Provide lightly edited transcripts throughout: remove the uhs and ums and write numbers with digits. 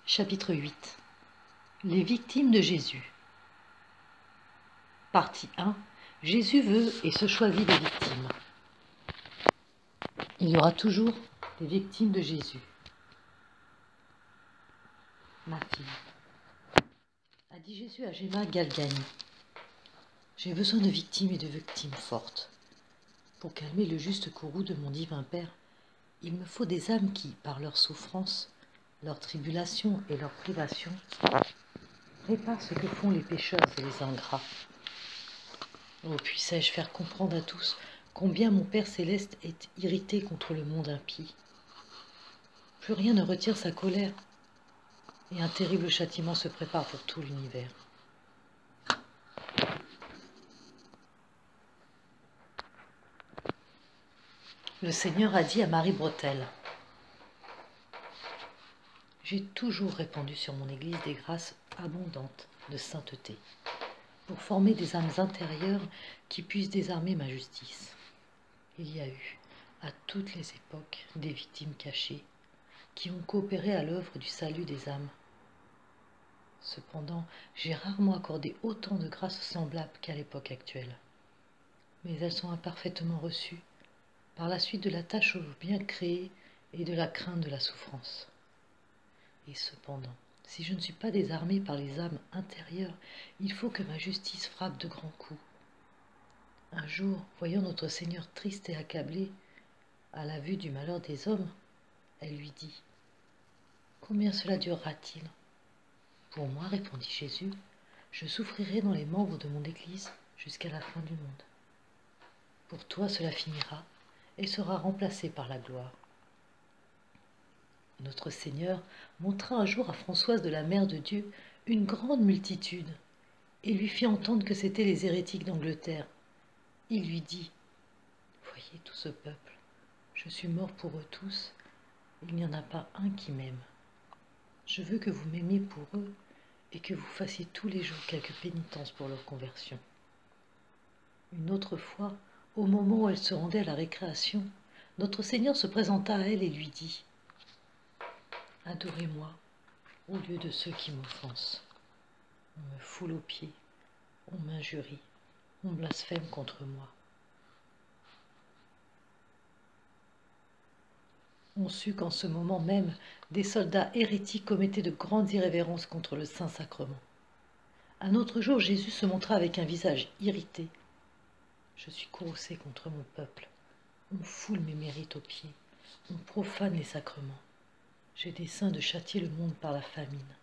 Chapitre 8. Les victimes de Jésus. Partie 1. Jésus veut et se choisit des victimes. Il y aura toujours des victimes de Jésus. Ma fille, a dit Jésus à Gemma Galgani, j'ai besoin de victimes et de victimes fortes. Pour calmer le juste courroux de mon divin Père, il me faut des âmes qui, par leurs souffrances, leurs tribulations et leurs privations, réparent ce que font les pécheurs et les ingrats. Oh, puissais-je faire comprendre à tous combien mon Père céleste est irrité contre le monde impie. Plus rien ne retire sa colère, et un terrible châtiment se prépare pour tout l'univers. Le Seigneur a dit à Marie Bretel, « J'ai toujours répandu sur mon Église des grâces abondantes de sainteté, pour former des âmes intérieures qui puissent désarmer ma justice. Il y a eu, à toutes les époques, des victimes cachées, qui ont coopéré à l'œuvre du salut des âmes. Cependant, j'ai rarement accordé autant de grâces semblables qu'à l'époque actuelle. Mais elles sont imparfaitement reçues, par la suite de la tâche au bien créé et de la crainte de la souffrance. Et cependant, si je ne suis pas désarmée par les âmes intérieures, il faut que ma justice frappe de grands coups. Un jour, voyant notre Seigneur triste et accablé à la vue du malheur des hommes, elle lui dit, « Combien cela durera-t-il » ? Pour moi, répondit Jésus, je souffrirai dans les membres de mon Église jusqu'à la fin du monde. Pour toi, cela finira et sera remplacé par la gloire. Notre Seigneur montra un jour à Françoise de la Mère de Dieu une grande multitude et lui fit entendre que c'étaient les hérétiques d'Angleterre. Il lui dit, « Voyez tout ce peuple, je suis mort pour eux tous, il n'y en a pas un qui m'aime. Je veux que vous m'aimiez pour eux et que vous fassiez tous les jours quelques pénitences pour leur conversion. » Une autre fois, au moment où elle se rendait à la récréation, notre Seigneur se présenta à elle et lui dit, « Adorez-moi au lieu de ceux qui m'offensent. On me foule aux pieds, on m'injurie, on blasphème contre moi. » On sut qu'en ce moment même, des soldats hérétiques commettaient de grandes irrévérences contre le Saint-Sacrement. Un autre jour, Jésus se montra avec un visage irrité. « Je suis courroucé contre mon peuple. On foule mes mérites aux pieds. On profane les sacrements. J'ai dessein de châtier le monde par la famine.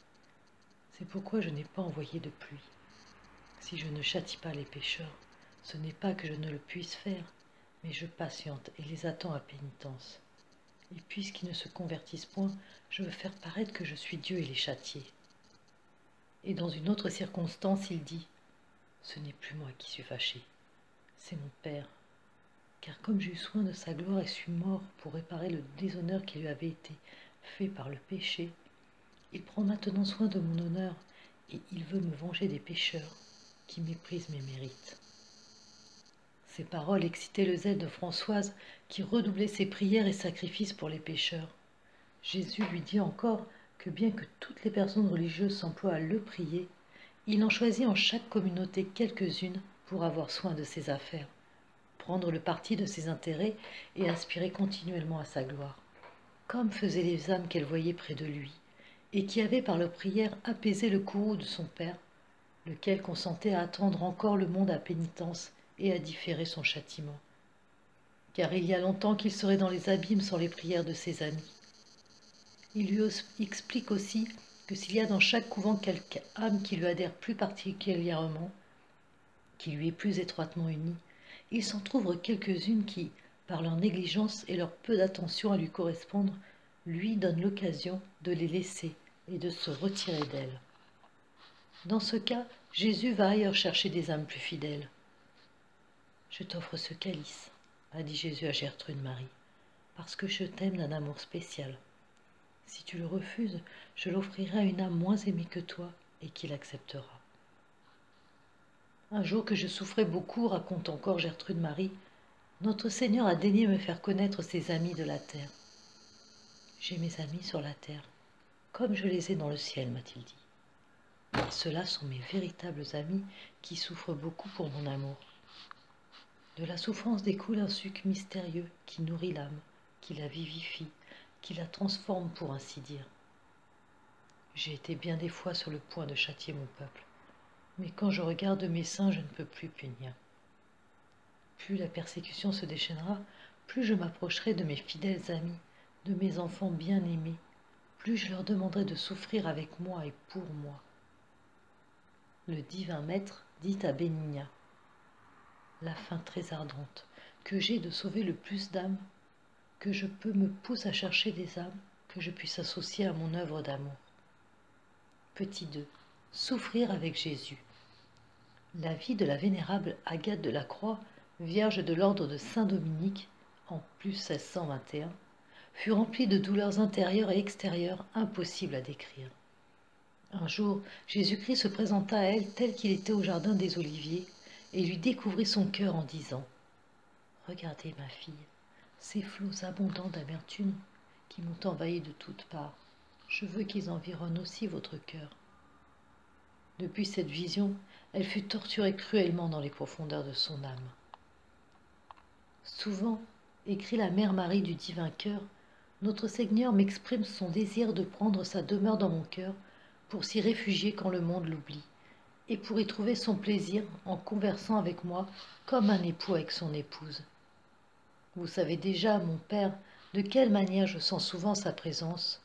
C'est pourquoi je n'ai pas envoyé de pluie. Si je ne châtie pas les pécheurs, ce n'est pas que je ne le puisse faire, mais je patiente et les attends à pénitence. Et puisqu'ils ne se convertissent point, je veux faire paraître que je suis Dieu et les châtier. » Et dans une autre circonstance, il dit, « Ce n'est plus moi qui suis fâché, c'est mon Père. Car comme j'ai eu soin de sa gloire et suis mort pour réparer le déshonneur qui lui avait été fait par le péché, il prend maintenant soin de mon honneur et il veut me venger des pécheurs qui méprisent mes mérites. » Ces paroles excitaient le zèle de Françoise qui redoublait ses prières et sacrifices pour les pécheurs. Jésus lui dit encore que bien que toutes les personnes religieuses s'emploient à le prier, il en choisit en chaque communauté quelques-unes pour avoir soin de ses affaires, prendre le parti de ses intérêts et aspirer continuellement à sa gloire, comme faisaient les âmes qu'elle voyait près de lui, et qui avaient par leur prière apaisé le courroux de son Père, lequel consentait à attendre encore le monde à pénitence et à différer son châtiment. Car il y a longtemps qu'il serait dans les abîmes sans les prières de ses amis. Il lui explique aussi que s'il y a dans chaque couvent quelque âme qui lui adhère plus particulièrement, qui lui est plus étroitement unie, il s'en trouve quelques-unes qui, par leur négligence et leur peu d'attention à lui correspondre, lui donnent l'occasion de les laisser et de se retirer d'elles. Dans ce cas, Jésus va ailleurs chercher des âmes plus fidèles. « Je t'offre ce calice, » a dit Jésus à Gertrude Marie, « parce que je t'aime d'un amour spécial. Si tu le refuses, je l'offrirai à une âme moins aimée que toi et qui l'acceptera. » Un jour que je souffrais beaucoup, raconte encore Gertrude Marie, notre Seigneur a daigné me faire connaître ses amis de la terre. J'ai mes amis sur la terre, comme je les ai dans le ciel, m'a-t-il dit. Et ceux-là sont mes véritables amis qui souffrent beaucoup pour mon amour. De la souffrance découle un suc mystérieux qui nourrit l'âme, qui la vivifie, qui la transforme pour ainsi dire. J'ai été bien des fois sur le point de châtier mon peuple, mais quand je regarde mes seins, je ne peux plus punir. Plus la persécution se déchaînera, plus je m'approcherai de mes fidèles amis, de mes enfants bien-aimés, plus je leur demanderai de souffrir avec moi et pour moi. Le divin maître dit à Bénignat, la faim très ardente, que j'ai de sauver le plus d'âmes, que je peux me pousse à chercher des âmes que je puisse associer à mon œuvre d'amour. Petit 2. Souffrir avec Jésus. La vie de la vénérable Agathe de la Croix, vierge de l'ordre de Saint-Dominique, en plus 1621, fut remplie de douleurs intérieures et extérieures impossibles à décrire. Un jour, Jésus-Christ se présenta à elle tel qu'il était au jardin des Oliviers et lui découvrit son cœur en disant « Regardez, ma fille, ces flots abondants d'amertume qui m'ont envahi de toutes parts. Je veux qu'ils environnent aussi votre cœur. » Depuis cette vision, elle fut torturée cruellement dans les profondeurs de son âme. Souvent, écrit la mère Marie du divin cœur, notre Seigneur m'exprime son désir de prendre sa demeure dans mon cœur pour s'y réfugier quand le monde l'oublie, et pour y trouver son plaisir en conversant avec moi comme un époux avec son épouse. Vous savez déjà, mon Père, de quelle manière je sens souvent sa présence,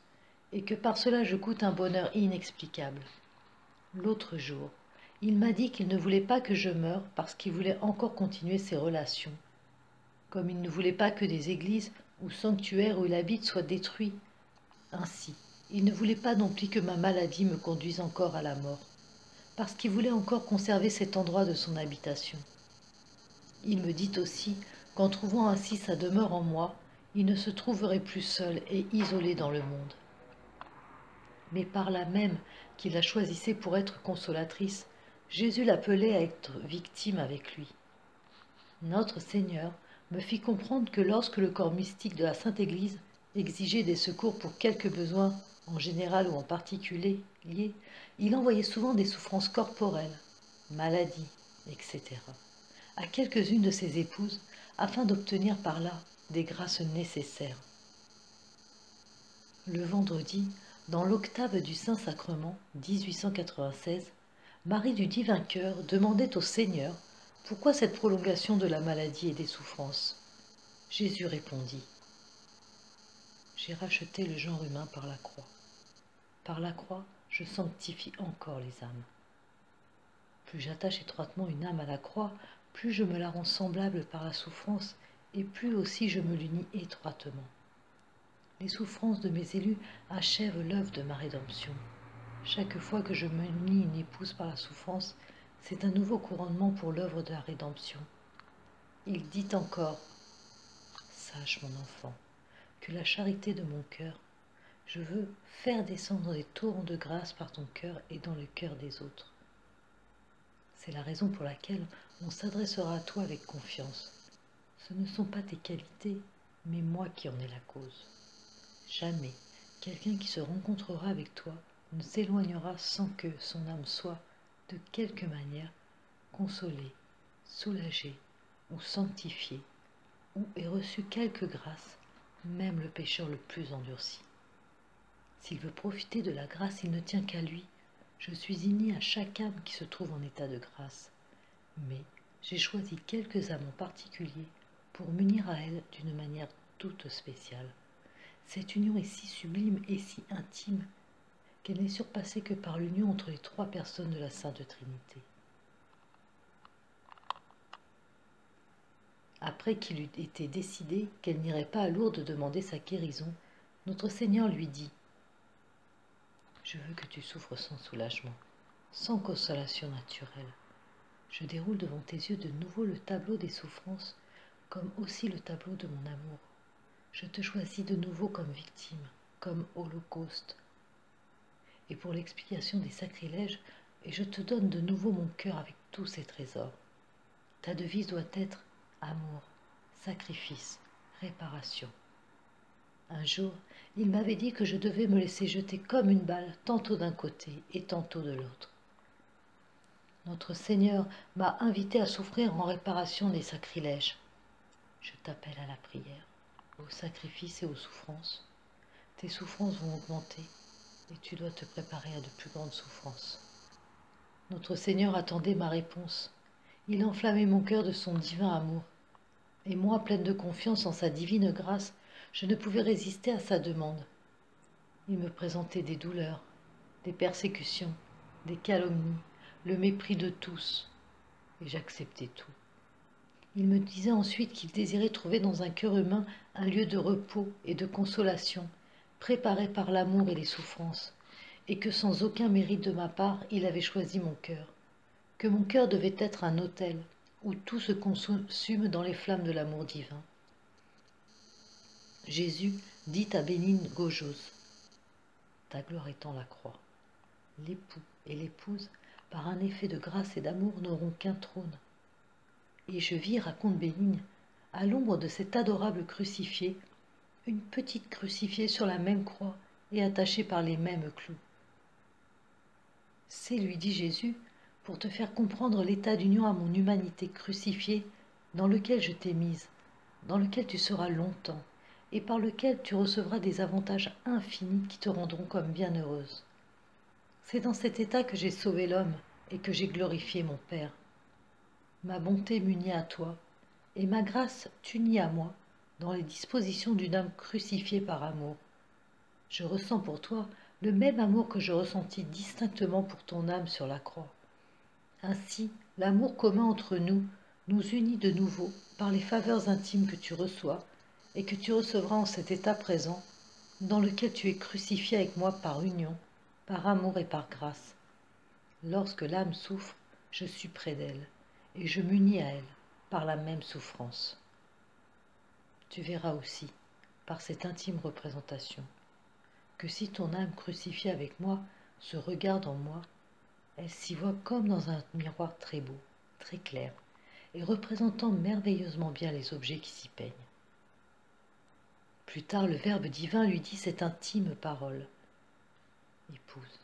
et que par cela je goûte un bonheur inexplicable. L'autre jour, il m'a dit qu'il ne voulait pas que je meure parce qu'il voulait encore continuer ses relations. Comme il ne voulait pas que des églises ou sanctuaires où il habite soient détruits. Ainsi, il ne voulait pas non plus que ma maladie me conduise encore à la mort, parce qu'il voulait encore conserver cet endroit de son habitation. Il me dit aussi qu'en trouvant ainsi sa demeure en moi, il ne se trouverait plus seul et isolé dans le monde. Mais par là même qu'il la choisissait pour être consolatrice, Jésus l'appelait à être victime avec lui. Notre Seigneur me fit comprendre que lorsque le corps mystique de la Sainte Église exigeait des secours pour quelques besoins, en général ou en particulier, il envoyait souvent des souffrances corporelles, maladies, etc., à quelques-unes de ses épouses, afin d'obtenir par là des grâces nécessaires. Le vendredi, dans l'octave du Saint-Sacrement, 1896, Marie du Divin Cœur demandait au Seigneur pourquoi cette prolongation de la maladie et des souffrances. Jésus répondit « J'ai racheté le genre humain par la croix. Par la croix, je sanctifie encore les âmes. Plus j'attache étroitement une âme à la croix, plus je me la rends semblable par la souffrance et plus aussi je me l'unis étroitement. Les souffrances de mes élus achèvent l'œuvre de ma rédemption. Chaque fois que je m'unis une épouse par la souffrance, c'est un nouveau couronnement pour l'œuvre de la rédemption. Il dit encore, sache mon enfant, que la charité de mon cœur, je veux faire descendre des torrents de grâce par ton cœur et dans le cœur des autres. C'est la raison pour laquelle on s'adressera à toi avec confiance. Ce ne sont pas tes qualités, mais moi qui en ai la cause. Jamais quelqu'un qui se rencontrera avec toi ne s'éloignera sans que son âme soit, de quelque manière, consolée, soulagée ou sanctifiée, ou ait reçu quelque grâce, même le pécheur le plus endurci. S'il veut profiter de la grâce, il ne tient qu'à lui. Je suis uni à chaque âme qui se trouve en état de grâce, mais j'ai choisi quelques âmes en particulier pour m'unir à elles d'une manière toute spéciale. Cette union est si sublime et si intime qu'elle n'est surpassée que par l'union entre les trois personnes de la Sainte Trinité. Après qu'il eut été décidé qu'elle n'irait pas à Lourdes demander sa guérison, notre Seigneur lui dit « Je veux que tu souffres sans soulagement, sans consolation naturelle. Je déroule devant tes yeux de nouveau le tableau des souffrances, comme aussi le tableau de mon amour. Je te choisis de nouveau comme victime, comme holocauste. Et pour l'expiation des sacrilèges, et je te donne de nouveau mon cœur avec tous ses trésors. Ta devise doit être amour, sacrifice, réparation. Un jour, il m'avait dit que je devais me laisser jeter comme une balle, tantôt d'un côté et tantôt de l'autre. Notre Seigneur m'a invité à souffrir en réparation des sacrilèges. Je t'appelle à la prière, au sacrifice et aux souffrances. Tes souffrances vont augmenter et tu dois te préparer à de plus grandes souffrances. Notre Seigneur attendait ma réponse. Il enflammait mon cœur de son divin amour. Et moi, pleine de confiance en sa divine grâce, je ne pouvais résister à sa demande. Il me présentait des douleurs, des persécutions, des calomnies, le mépris de tous, et j'acceptais tout. Il me disait ensuite qu'il désirait trouver dans un cœur humain un lieu de repos et de consolation, préparé par l'amour et les souffrances, et que sans aucun mérite de ma part, il avait choisi mon cœur, que mon cœur devait être un autel où tout se consume dans les flammes de l'amour divin. Jésus dit à Bénigne Gaujoz, « Ta gloire étant la croix, l'époux et l'épouse, par un effet de grâce et d'amour, n'auront qu'un trône. » Et je vis, raconte Bénigne, à l'ombre de cet adorable crucifié, une petite crucifiée sur la même croix et attachée par les mêmes clous. C'est, lui dit Jésus, pour te faire comprendre l'état d'union à mon humanité crucifiée dans lequel je t'ai mise, dans lequel tu seras longtemps, et par lequel tu recevras des avantages infinis qui te rendront comme bienheureuse. C'est dans cet état que j'ai sauvé l'homme et que j'ai glorifié mon Père. Ma bonté m'unit à toi, et ma grâce t'unit à moi dans les dispositions d'une âme crucifiée par amour. Je ressens pour toi le même amour que je ressentis distinctement pour ton âme sur la croix. Ainsi, l'amour commun entre nous nous unit de nouveau par les faveurs intimes que tu reçois et que tu recevras en cet état présent dans lequel tu es crucifié avec moi par union, par amour et par grâce. Lorsque l'âme souffre, je suis près d'elle et je m'unis à elle par la même souffrance. Tu verras aussi, par cette intime représentation, que si ton âme crucifiée avec moi se regarde en moi, elle s'y voit comme dans un miroir très beau, très clair, et représentant merveilleusement bien les objets qui s'y peignent. Plus tard, le Verbe divin lui dit cette intime parole. Épouse,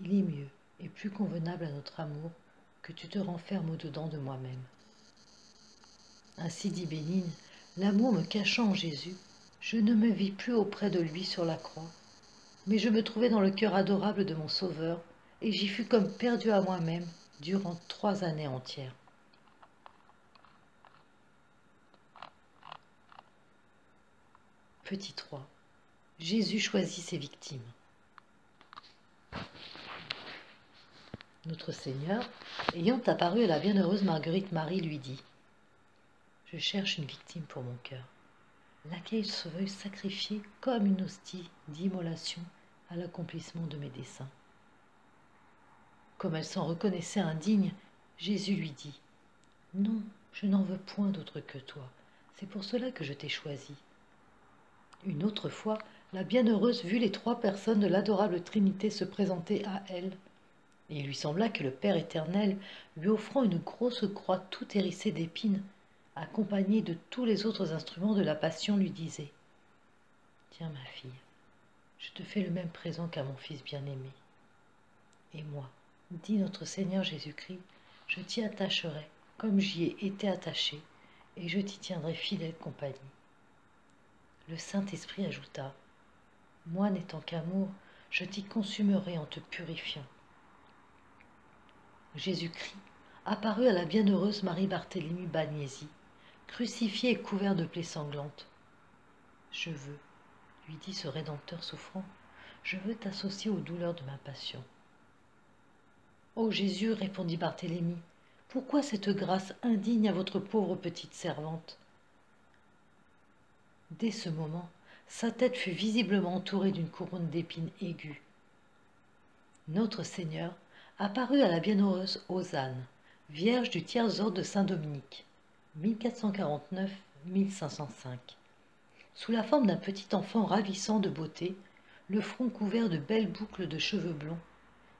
il est mieux et plus convenable à notre amour que tu te renfermes au-dedans de moi-même. Ainsi dit Bénigne, l'amour me cachant en Jésus, je ne me vis plus auprès de lui sur la croix, mais je me trouvais dans le cœur adorable de mon Sauveur, et j'y fus comme perdu à moi-même durant 3 années entières. Petit 3. Jésus choisit ses victimes. Notre Seigneur, ayant apparu à la bienheureuse Marguerite Marie, lui dit « Je cherche une victime pour mon cœur, laquelle se veuille sacrifier comme une hostie d'immolation à l'accomplissement de mes desseins. » Comme elle s'en reconnaissait indigne, Jésus lui dit « Non, je n'en veux point d'autre que toi, c'est pour cela que je t'ai choisi. » Une autre fois, la bienheureuse vit les 3 personnes de l'adorable Trinité se présenter à elle, et il lui sembla que le Père éternel, lui offrant une grosse croix toute hérissée d'épines, accompagnée de tous les autres instruments de la Passion, lui disait « Tiens, ma fille, je te fais le même présent qu'à mon Fils bien-aimé. Et moi, dit notre Seigneur Jésus-Christ, je t'y attacherai comme j'y ai été attaché, et je t'y tiendrai fidèle compagnie. » Le Saint-Esprit ajouta, « Moi n'étant qu'amour, je t'y consumerai en te purifiant. » Jésus-Christ apparut à la bienheureuse Marie-Barthélemy Bagnesi, crucifiée et couverte de plaies sanglantes. « Je veux, lui dit ce Rédempteur souffrant, je veux t'associer aux douleurs de ma passion. »« Ô Jésus, répondit Barthélemy, pourquoi cette grâce indigne à votre pauvre petite servante ?» Dès ce moment, sa tête fut visiblement entourée d'une couronne d'épines aiguës. Notre Seigneur apparut à la bienheureuse Hosanne, vierge du tiers ordre de Saint-Dominique, 1449-1505, sous la forme d'un petit enfant ravissant de beauté, le front couvert de belles boucles de cheveux blonds,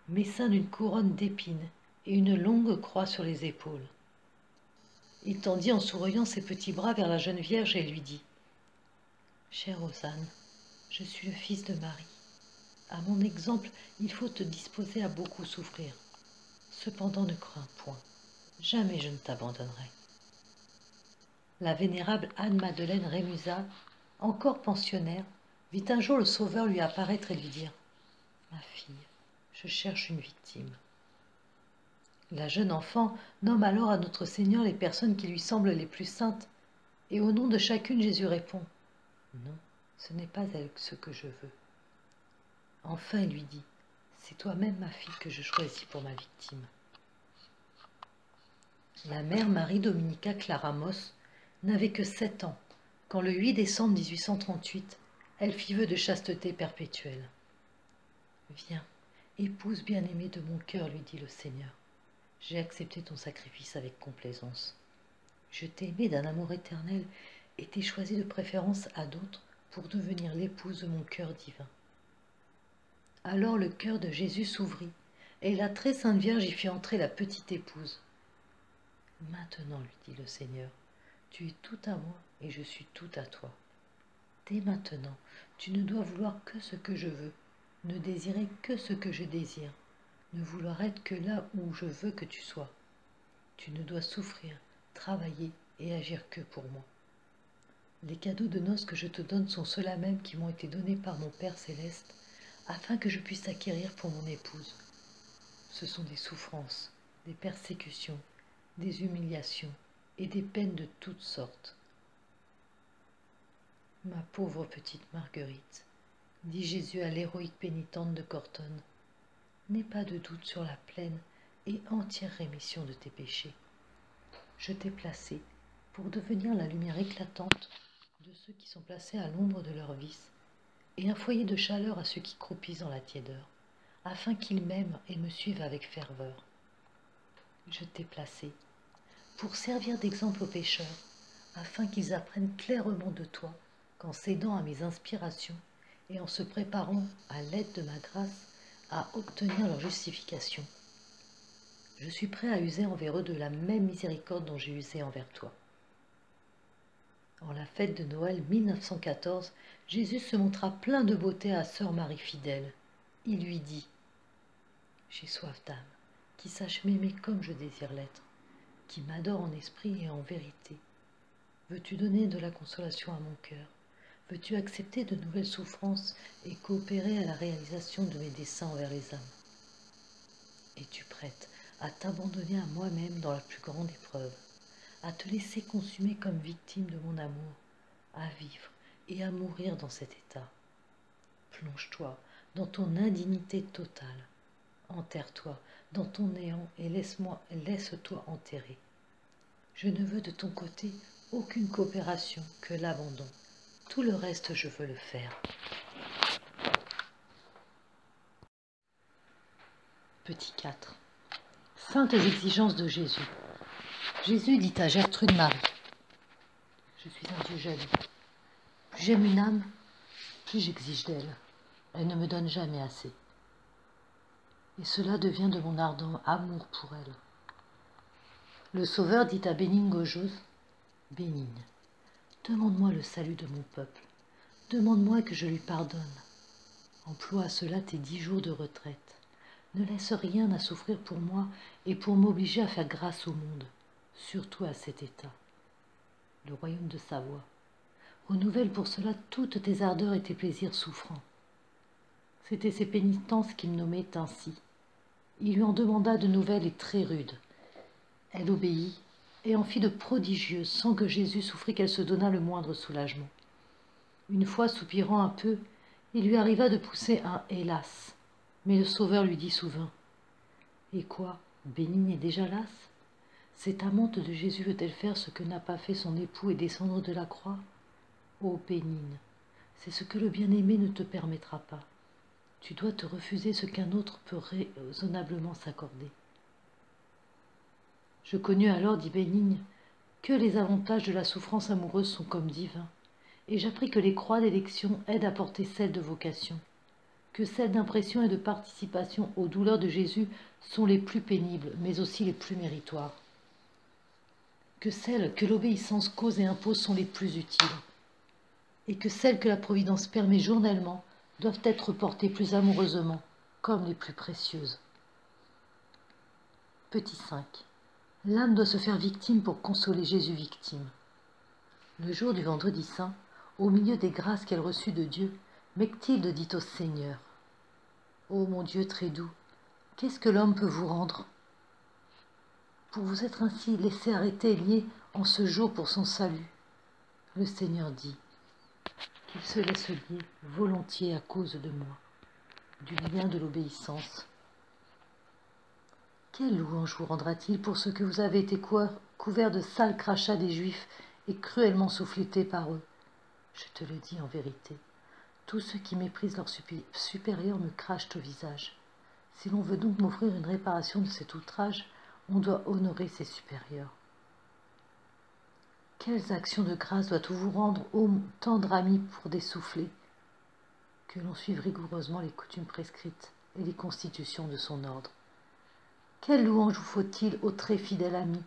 mais ceint d'une couronne d'épines et une longue croix sur les épaules. Il tendit en souriant ses petits bras vers la jeune Vierge et lui dit « Chère Hosanne, Je suis le fils de Marie. À mon exemple, il faut te disposer à beaucoup souffrir. Cependant, ne crains point. Jamais je ne t'abandonnerai. La vénérable Anne-Madeleine Rémusat, encore pensionnaire, vit un jour le Sauveur lui apparaître et lui dire « Ma fille, je cherche une victime. » La jeune enfant nomme alors à notre Seigneur les personnes qui lui semblent les plus saintes, et au nom de chacune, Jésus répond « Non, ce n'est pas elle ce que je veux. » Enfin, il lui dit « C'est toi-même, ma fille, que je choisis pour ma victime. » La mère Marie-Dominica Claramos n'avait que 7 ans quand le 8 décembre 1838, elle fit vœu de chasteté perpétuelle. « Viens, épouse bien-aimée de mon cœur, lui dit le Seigneur. J'ai accepté ton sacrifice avec complaisance. Je t'ai aimé d'un amour éternel et t'ai choisi de préférence à d'autres pour devenir l'épouse de mon cœur divin. » Alors le cœur de Jésus s'ouvrit, et la très sainte Vierge y fit entrer la petite épouse. « Maintenant, lui dit le Seigneur, tu es tout à moi et je suis tout à toi. Dès maintenant, tu ne dois vouloir que ce que je veux, ne désirer que ce que je désire, ne vouloir être que là où je veux que tu sois. Tu ne dois souffrir, travailler et agir que pour moi. Les cadeaux de noces que je te donne sont ceux-là même qui m'ont été donnés par mon Père céleste, afin que je puisse t'acquérir pour mon épouse. Ce sont des souffrances, des persécutions, des humiliations et des peines de toutes sortes. Ma pauvre petite Marguerite, dit Jésus à l'héroïque pénitente de Cortone, n'aie pas de doute sur la pleine et entière rémission de tes péchés. Je t'ai placée pour devenir la lumière éclatante de ceux qui sont placés à l'ombre de leurs vices et un foyer de chaleur à ceux qui croupissent dans la tiédeur, afin qu'ils m'aiment et me suivent avec ferveur. Je t'ai placée pour servir d'exemple aux pécheurs, afin qu'ils apprennent clairement de toi qu'en cédant à mes inspirations et en se préparant à l'aide de ma grâce à obtenir leur justification, je suis prêt à user envers eux de la même miséricorde dont j'ai usé envers toi. En la fête de Noël 1914, Jésus se montra plein de beauté à sœur Marie fidèle. Il lui dit « J'ai soif d'âme, qui sache m'aimer comme je désire l'être, qui m'adore en esprit et en vérité. Veux-tu donner de la consolation à mon cœur? Veux-tu accepter de nouvelles souffrances et coopérer à la réalisation de mes desseins envers les âmes? Es-tu prête à t'abandonner à moi-même dans la plus grande épreuve, à te laisser consumer comme victime de mon amour, à vivre et à mourir dans cet état? Plonge-toi dans ton indignité totale, enterre-toi dans ton néant et laisse-toi enterrer. Je ne veux de ton côté aucune coopération que l'abandon. Tout le reste, je veux le faire. Petit 4. Saintes exigences de Jésus. Jésus dit à Gertrude Marie, « Je suis un Dieu jaloux. Plus j'aime une âme, plus j'exige d'elle. Elle ne me donne jamais assez. Et cela devient de mon ardent amour pour elle. » Le Sauveur dit à Bénigne Gaujoz, « Bénigne, demande-moi le salut de mon peuple. Demande-moi que je lui pardonne. Emploie à cela tes 10 jours de retraite. Ne laisse rien à souffrir pour moi et pour m'obliger à faire grâce au monde, surtout à cet état. » Le royaume de Savoie. Renouvelle pour cela toutes tes ardeurs et tes plaisirs souffrants. C'étaient ses pénitences qu'il nommait ainsi. Il lui en demanda de nouvelles et très rudes. Elle obéit et en fit de prodigieuses sans que Jésus souffrit qu'elle se donnât le moindre soulagement. Une fois, soupirant un peu, il lui arriva de pousser un « hélas », mais le Sauveur lui dit souvent « Et quoi, Bénigne est déjà lasse? Cette amante de Jésus veut-elle faire ce que n'a pas fait son époux et descendre de la croix? Ô Bénigne, c'est ce que le bien-aimé ne te permettra pas. Tu dois te refuser ce qu'un autre peut raisonnablement s'accorder. » Je connus alors, dit Bénigne, que les avantages de la souffrance amoureuse sont comme divins, et j'appris que les croix d'élection aident à porter celles de vocation, que celles d'impression et de participation aux douleurs de Jésus sont les plus pénibles, mais aussi les plus méritoires, que celles que l'obéissance cause et impose sont les plus utiles, et que celles que la Providence permet journellement doivent être portées plus amoureusement, comme les plus précieuses. Petit 5. L'âme doit se faire victime pour consoler Jésus victime. Le jour du vendredi saint, au milieu des grâces qu'elle reçut de Dieu, Mechtilde dit au Seigneur: Ô mon Dieu très doux, qu'est-ce que l'homme peut vous rendre pour vous être ainsi laissé arrêter et lié en ce jour pour son salut? Le Seigneur dit qu'il se laisse lier volontiers à cause de moi, du lien de l'obéissance. Quelle louange vous rendra-t-il pour ce que vous avez été couvert de sales crachats des Juifs et cruellement souffletés par eux? Je te le dis en vérité, tous ceux qui méprisent leurs supérieurs me crachent au visage. Si l'on veut donc m'offrir une réparation de cet outrage, on doit honorer ses supérieurs. Quelles actions de grâce doit-on vous rendre, ô tendre ami, pour dessouffler? Que l'on suive rigoureusement les coutumes prescrites et les constitutions de son ordre. Quelle louange vous faut-il, ô très fidèle ami,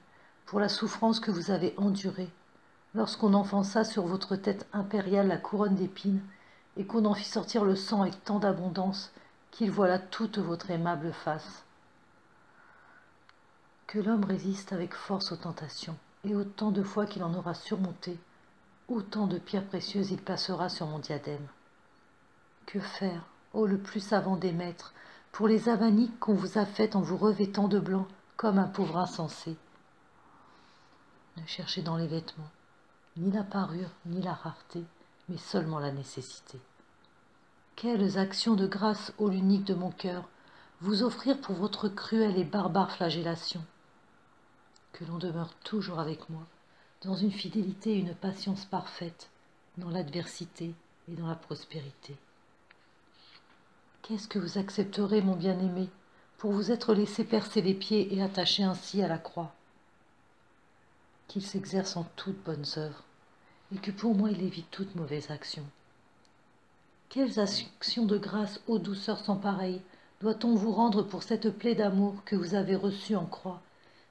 pour la souffrance que vous avez endurée, lorsqu'on enfonça sur votre tête impériale la couronne d'épines, et qu'on en fit sortir le sang avec tant d'abondance qu'il voila toute votre aimable face. Que l'homme résiste avec force aux tentations, et autant de fois qu'il en aura surmonté, autant de pierres précieuses il placera sur mon diadème. Que faire, ô le plus savant des maîtres, pour les avanies qu'on vous a faites en vous revêtant de blanc comme un pauvre insensé? Ne cherchez dans les vêtements ni la parure ni la rareté, mais seulement la nécessité. Quelles actions de grâce, ô l'unique de mon cœur, vous offrir pour votre cruelle et barbare flagellation? Que l'on demeure toujours avec moi, dans une fidélité et une patience parfaite, dans l'adversité et dans la prospérité. Qu'est-ce que vous accepterez, mon bien-aimé, pour vous être laissé percer les pieds et attaché ainsi à la croix? Qu'il s'exerce en toutes bonnes œuvres, et que pour moi il évite toute mauvaise action. Quelles actions de grâce, ô douceur sans pareille, doit-on vous rendre pour cette plaie d'amour que vous avez reçue en croix,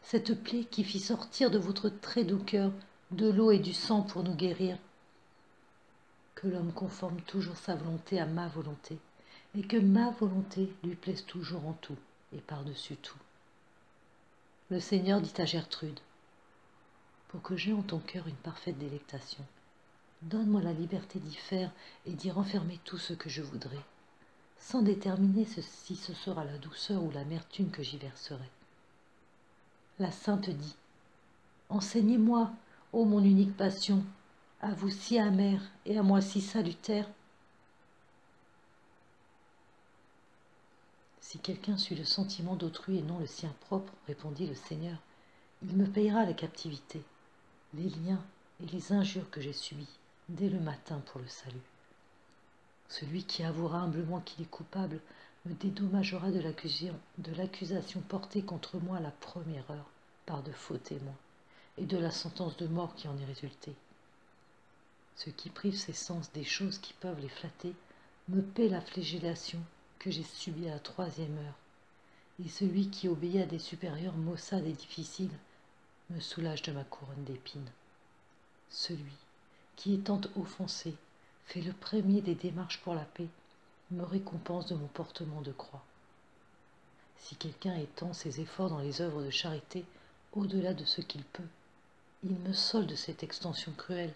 cette plaie qui fit sortir de votre très doux cœur de l'eau et du sang pour nous guérir? Que l'homme conforme toujours sa volonté à ma volonté, et que ma volonté lui plaise toujours en tout et par-dessus tout. Le Seigneur dit à Gertrude: pour que j'aie en ton cœur une parfaite délectation, donne-moi la liberté d'y faire et d'y renfermer tout ce que je voudrais, sans déterminer si ce sera la douceur ou l'amertume que j'y verserai. La Sainte dit: enseignez-moi, ô mon unique passion, à vous si amère et à moi si salutaire. Si quelqu'un suit le sentiment d'autrui et non le sien propre, répondit le Seigneur, il me payera la captivité, les liens et les injures que j'ai subis dès le matin pour le salut. Celui qui avouera humblement qu'il est coupable me dédommagera de l'accusation portée contre moi à la première heure par de faux témoins et de la sentence de mort qui en est résultée. Ceux qui privent ses sens des choses qui peuvent les flatter me paie la flagellation que j'ai subie à la 3e heure, et celui qui obéit à des supérieurs maussades et difficiles me soulage de ma couronne d'épines. Celui qui, étant offensé, fait le premier des démarches pour la paix, me récompense de mon portement de croix. Si quelqu'un étend ses efforts dans les œuvres de charité au-delà de ce qu'il peut, il me solde cette extension cruelle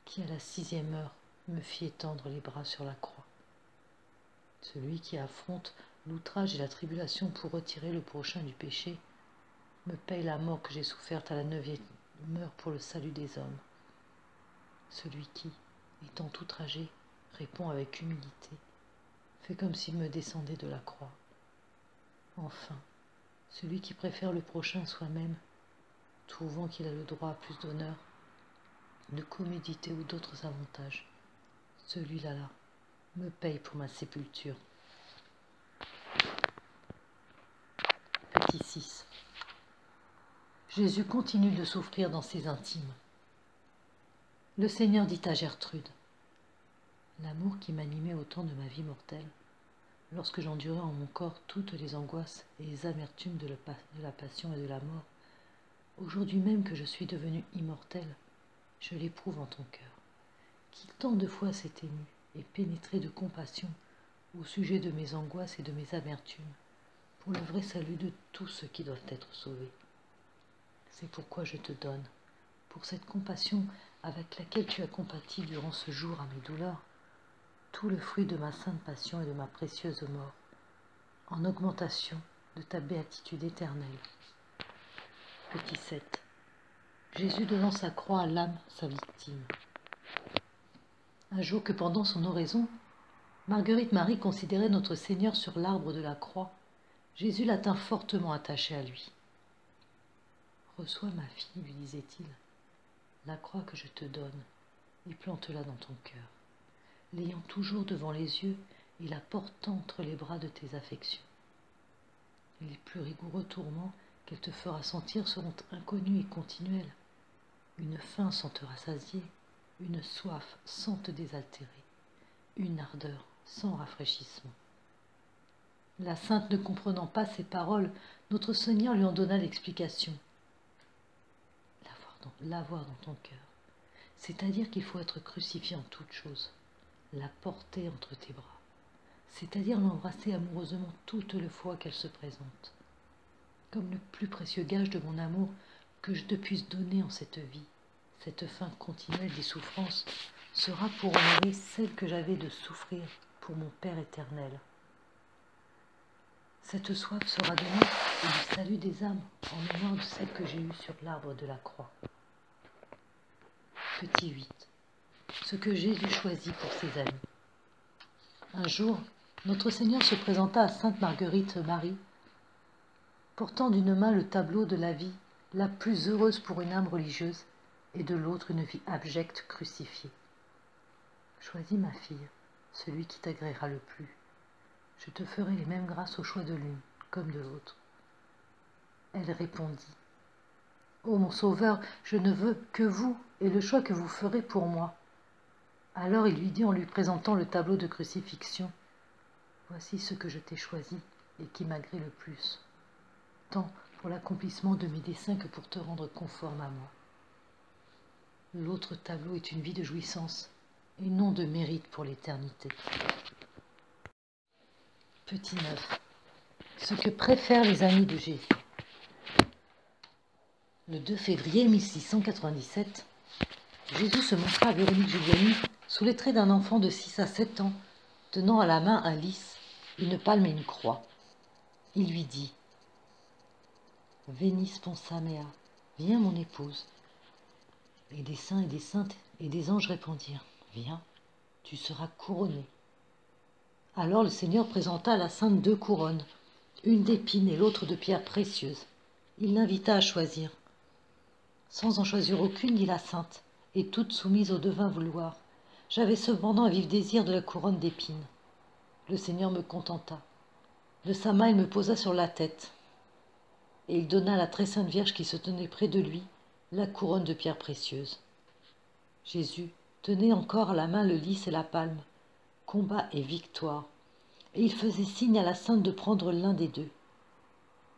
qui, à la 6e heure, me fit étendre les bras sur la croix. Celui qui affronte l'outrage et la tribulation pour retirer le prochain du péché me paye la mort que j'ai soufferte à la 9e heure pour le salut des hommes. Celui qui, étant outragé, répond avec humilité, fait comme s'il me descendait de la croix. Enfin, celui qui préfère le prochain soi-même, trouvant qu'il a le droit à plus d'honneur, de commodité ou d'autres avantages, celui-là me paye pour ma sépulture. Petit 6. Jésus continue de souffrir dans ses intimes. Le Seigneur dit à Gertrude: l'amour qui m'animait au temps de ma vie mortelle, lorsque j'endurais en mon corps toutes les angoisses et les amertumes de la passion et de la mort, aujourd'hui même que je suis devenue immortelle, je l'éprouve en ton cœur, qui tant de fois s'est ému et pénétré de compassion au sujet de mes angoisses et de mes amertumes, pour le vrai salut de tous ceux qui doivent être sauvés. C'est pourquoi je te donne, pour cette compassion avec laquelle tu as compati durant ce jour à mes douleurs, tout le fruit de ma sainte passion et de ma précieuse mort, en augmentation de ta béatitude éternelle. Petit 7. Jésus donnant sa croix à l'âme, sa victime. Un jour que pendant son oraison, Marguerite Marie considérait notre Seigneur sur l'arbre de la croix, Jésus la tint fortement attachée à lui. « Reçois, ma fille, lui disait-il, la croix que je te donne, et plante-la dans ton cœur, l'ayant toujours devant les yeux et la portant entre les bras de tes affections. Les plus rigoureux tourments qu'elle te fera sentir seront inconnus et continuels. Une faim sans te rassasier, une soif sans te désaltérer, une ardeur sans rafraîchissement. » La sainte ne comprenant pas ces paroles, notre Seigneur lui en donna l'explication. L'avoir dans ton cœur, c'est-à-dire qu'il faut être crucifié en toutes choses, la porter entre tes bras, c'est-à-dire l'embrasser amoureusement toutes les fois qu'elle se présente, comme le plus précieux gage de mon amour que je te puisse donner en cette vie. Cette fin continuelle des souffrances sera pour honorer celle que j'avais de souffrir pour mon Père éternel. Cette soif sera donnée au du salut des âmes en mémoire de celle que j'ai eue sur l'arbre de la croix. Petit 8. Ce que Jésus choisit pour ses amis. Un jour, notre Seigneur se présenta à Sainte Marguerite Marie, portant d'une main le tableau de la vie la plus heureuse pour une âme religieuse et de l'autre une vie abjecte crucifiée. Choisis, ma fille, celui qui t'agréera le plus. Je te ferai les mêmes grâces au choix de l'une comme de l'autre. Elle répondit, ô mon Sauveur, je ne veux que vous et le choix que vous ferez pour moi. Alors il lui dit en lui présentant le tableau de crucifixion, voici ce que je t'ai choisi et qui m'agrée le plus, tant pour l'accomplissement de mes desseins que pour te rendre conforme à moi. L'autre tableau est une vie de jouissance et non de mérite pour l'éternité. Petit 9. Ce que préfèrent les amis de Jésus. Le 2 février 1697, Jésus se montra à Véronique Giuliani sous les traits d'un enfant de 6 à 7 ans, tenant à la main un lys, une palme et une croix. Il lui dit, « Veni sponsa mea, viens mon épouse. » Et des saints et des saintes et des anges répondirent, « Viens, tu seras couronné. » Alors le Seigneur présenta à la sainte 2 couronnes, une d'épines et l'autre de pierres précieuses. Il l'invita à choisir. Sans en choisir aucune, dit la sainte, et toutes soumises au divin vouloir. J'avais cependant un vif désir de la couronne d'épines. Le Seigneur me contenta. De sa main, il me posa sur la tête, et il donna à la très sainte Vierge qui se tenait près de lui la couronne de pierres précieuses. Jésus tenait encore à la main le lys et la palme, combat et victoire, et il faisait signe à la sainte de prendre l'un des deux.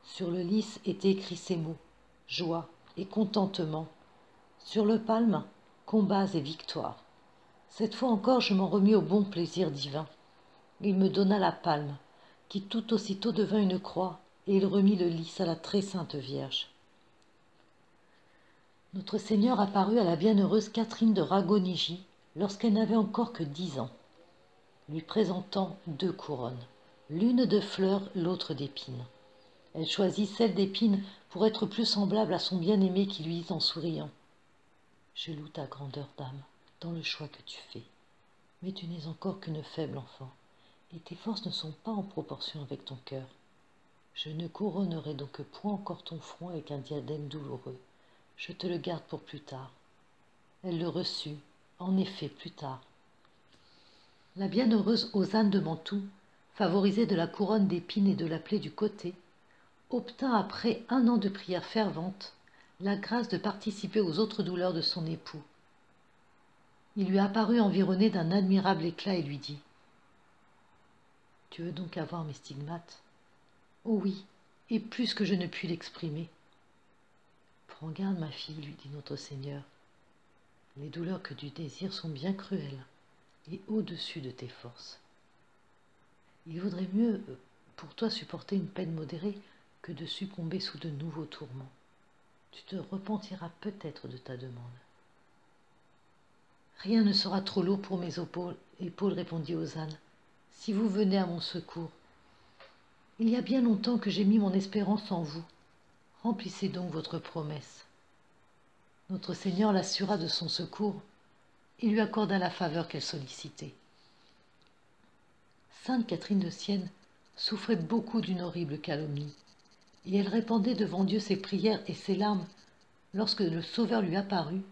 Sur le lys étaient écrits ces mots, joie et contentement. Sur le palme, combats et victoires. Cette fois encore, je m'en remis au bon plaisir divin. Il me donna la palme, qui tout aussitôt devint une croix, et il remit le lys à la très sainte Vierge. Notre Seigneur apparut à la bienheureuse Catherine de Ragonigie lorsqu'elle n'avait encore que 10 ans, lui présentant 2 couronnes, l'une de fleurs, l'autre d'épines. Elle choisit celle d'épines pour être plus semblable à son bien-aimé qui lui dit en souriant, « Je loue ta grandeur d'âme dans le choix que tu fais, mais tu n'es encore qu'une faible enfant, et tes forces ne sont pas en proportion avec ton cœur. Je ne couronnerai donc point encore ton front avec un diadème douloureux. Je te le garde pour plus tard. » Elle le reçut, en effet, plus tard. La bienheureuse Hosanne de Mantoue, favorisée de la couronne d'épines et de la plaie du côté, obtint après 1 an de prière fervente la grâce de participer aux autres douleurs de son époux. Il lui apparut environné d'un admirable éclat et lui dit, « Tu veux donc avoir mes stigmates ? Oh oui, et plus que je ne puis l'exprimer. » « Prends garde, ma fille, lui dit notre Seigneur. Les douleurs que tu désires sont bien cruelles et au-dessus de tes forces. Il vaudrait mieux pour toi supporter une peine modérée que de succomber sous de nouveaux tourments. Tu te repentiras peut-être de ta demande. Rien ne sera trop lourd pour mes épaules, répondit Hosanne, si vous venez à mon secours. Il y a bien longtemps que j'ai mis mon espérance en vous. Remplissez donc votre promesse. Notre Seigneur l'assura de son secours et lui accorda la faveur qu'elle sollicitait. Sainte Catherine de Sienne souffrait beaucoup d'une horrible calomnie, et elle répandait devant Dieu ses prières et ses larmes lorsque le Sauveur lui apparut,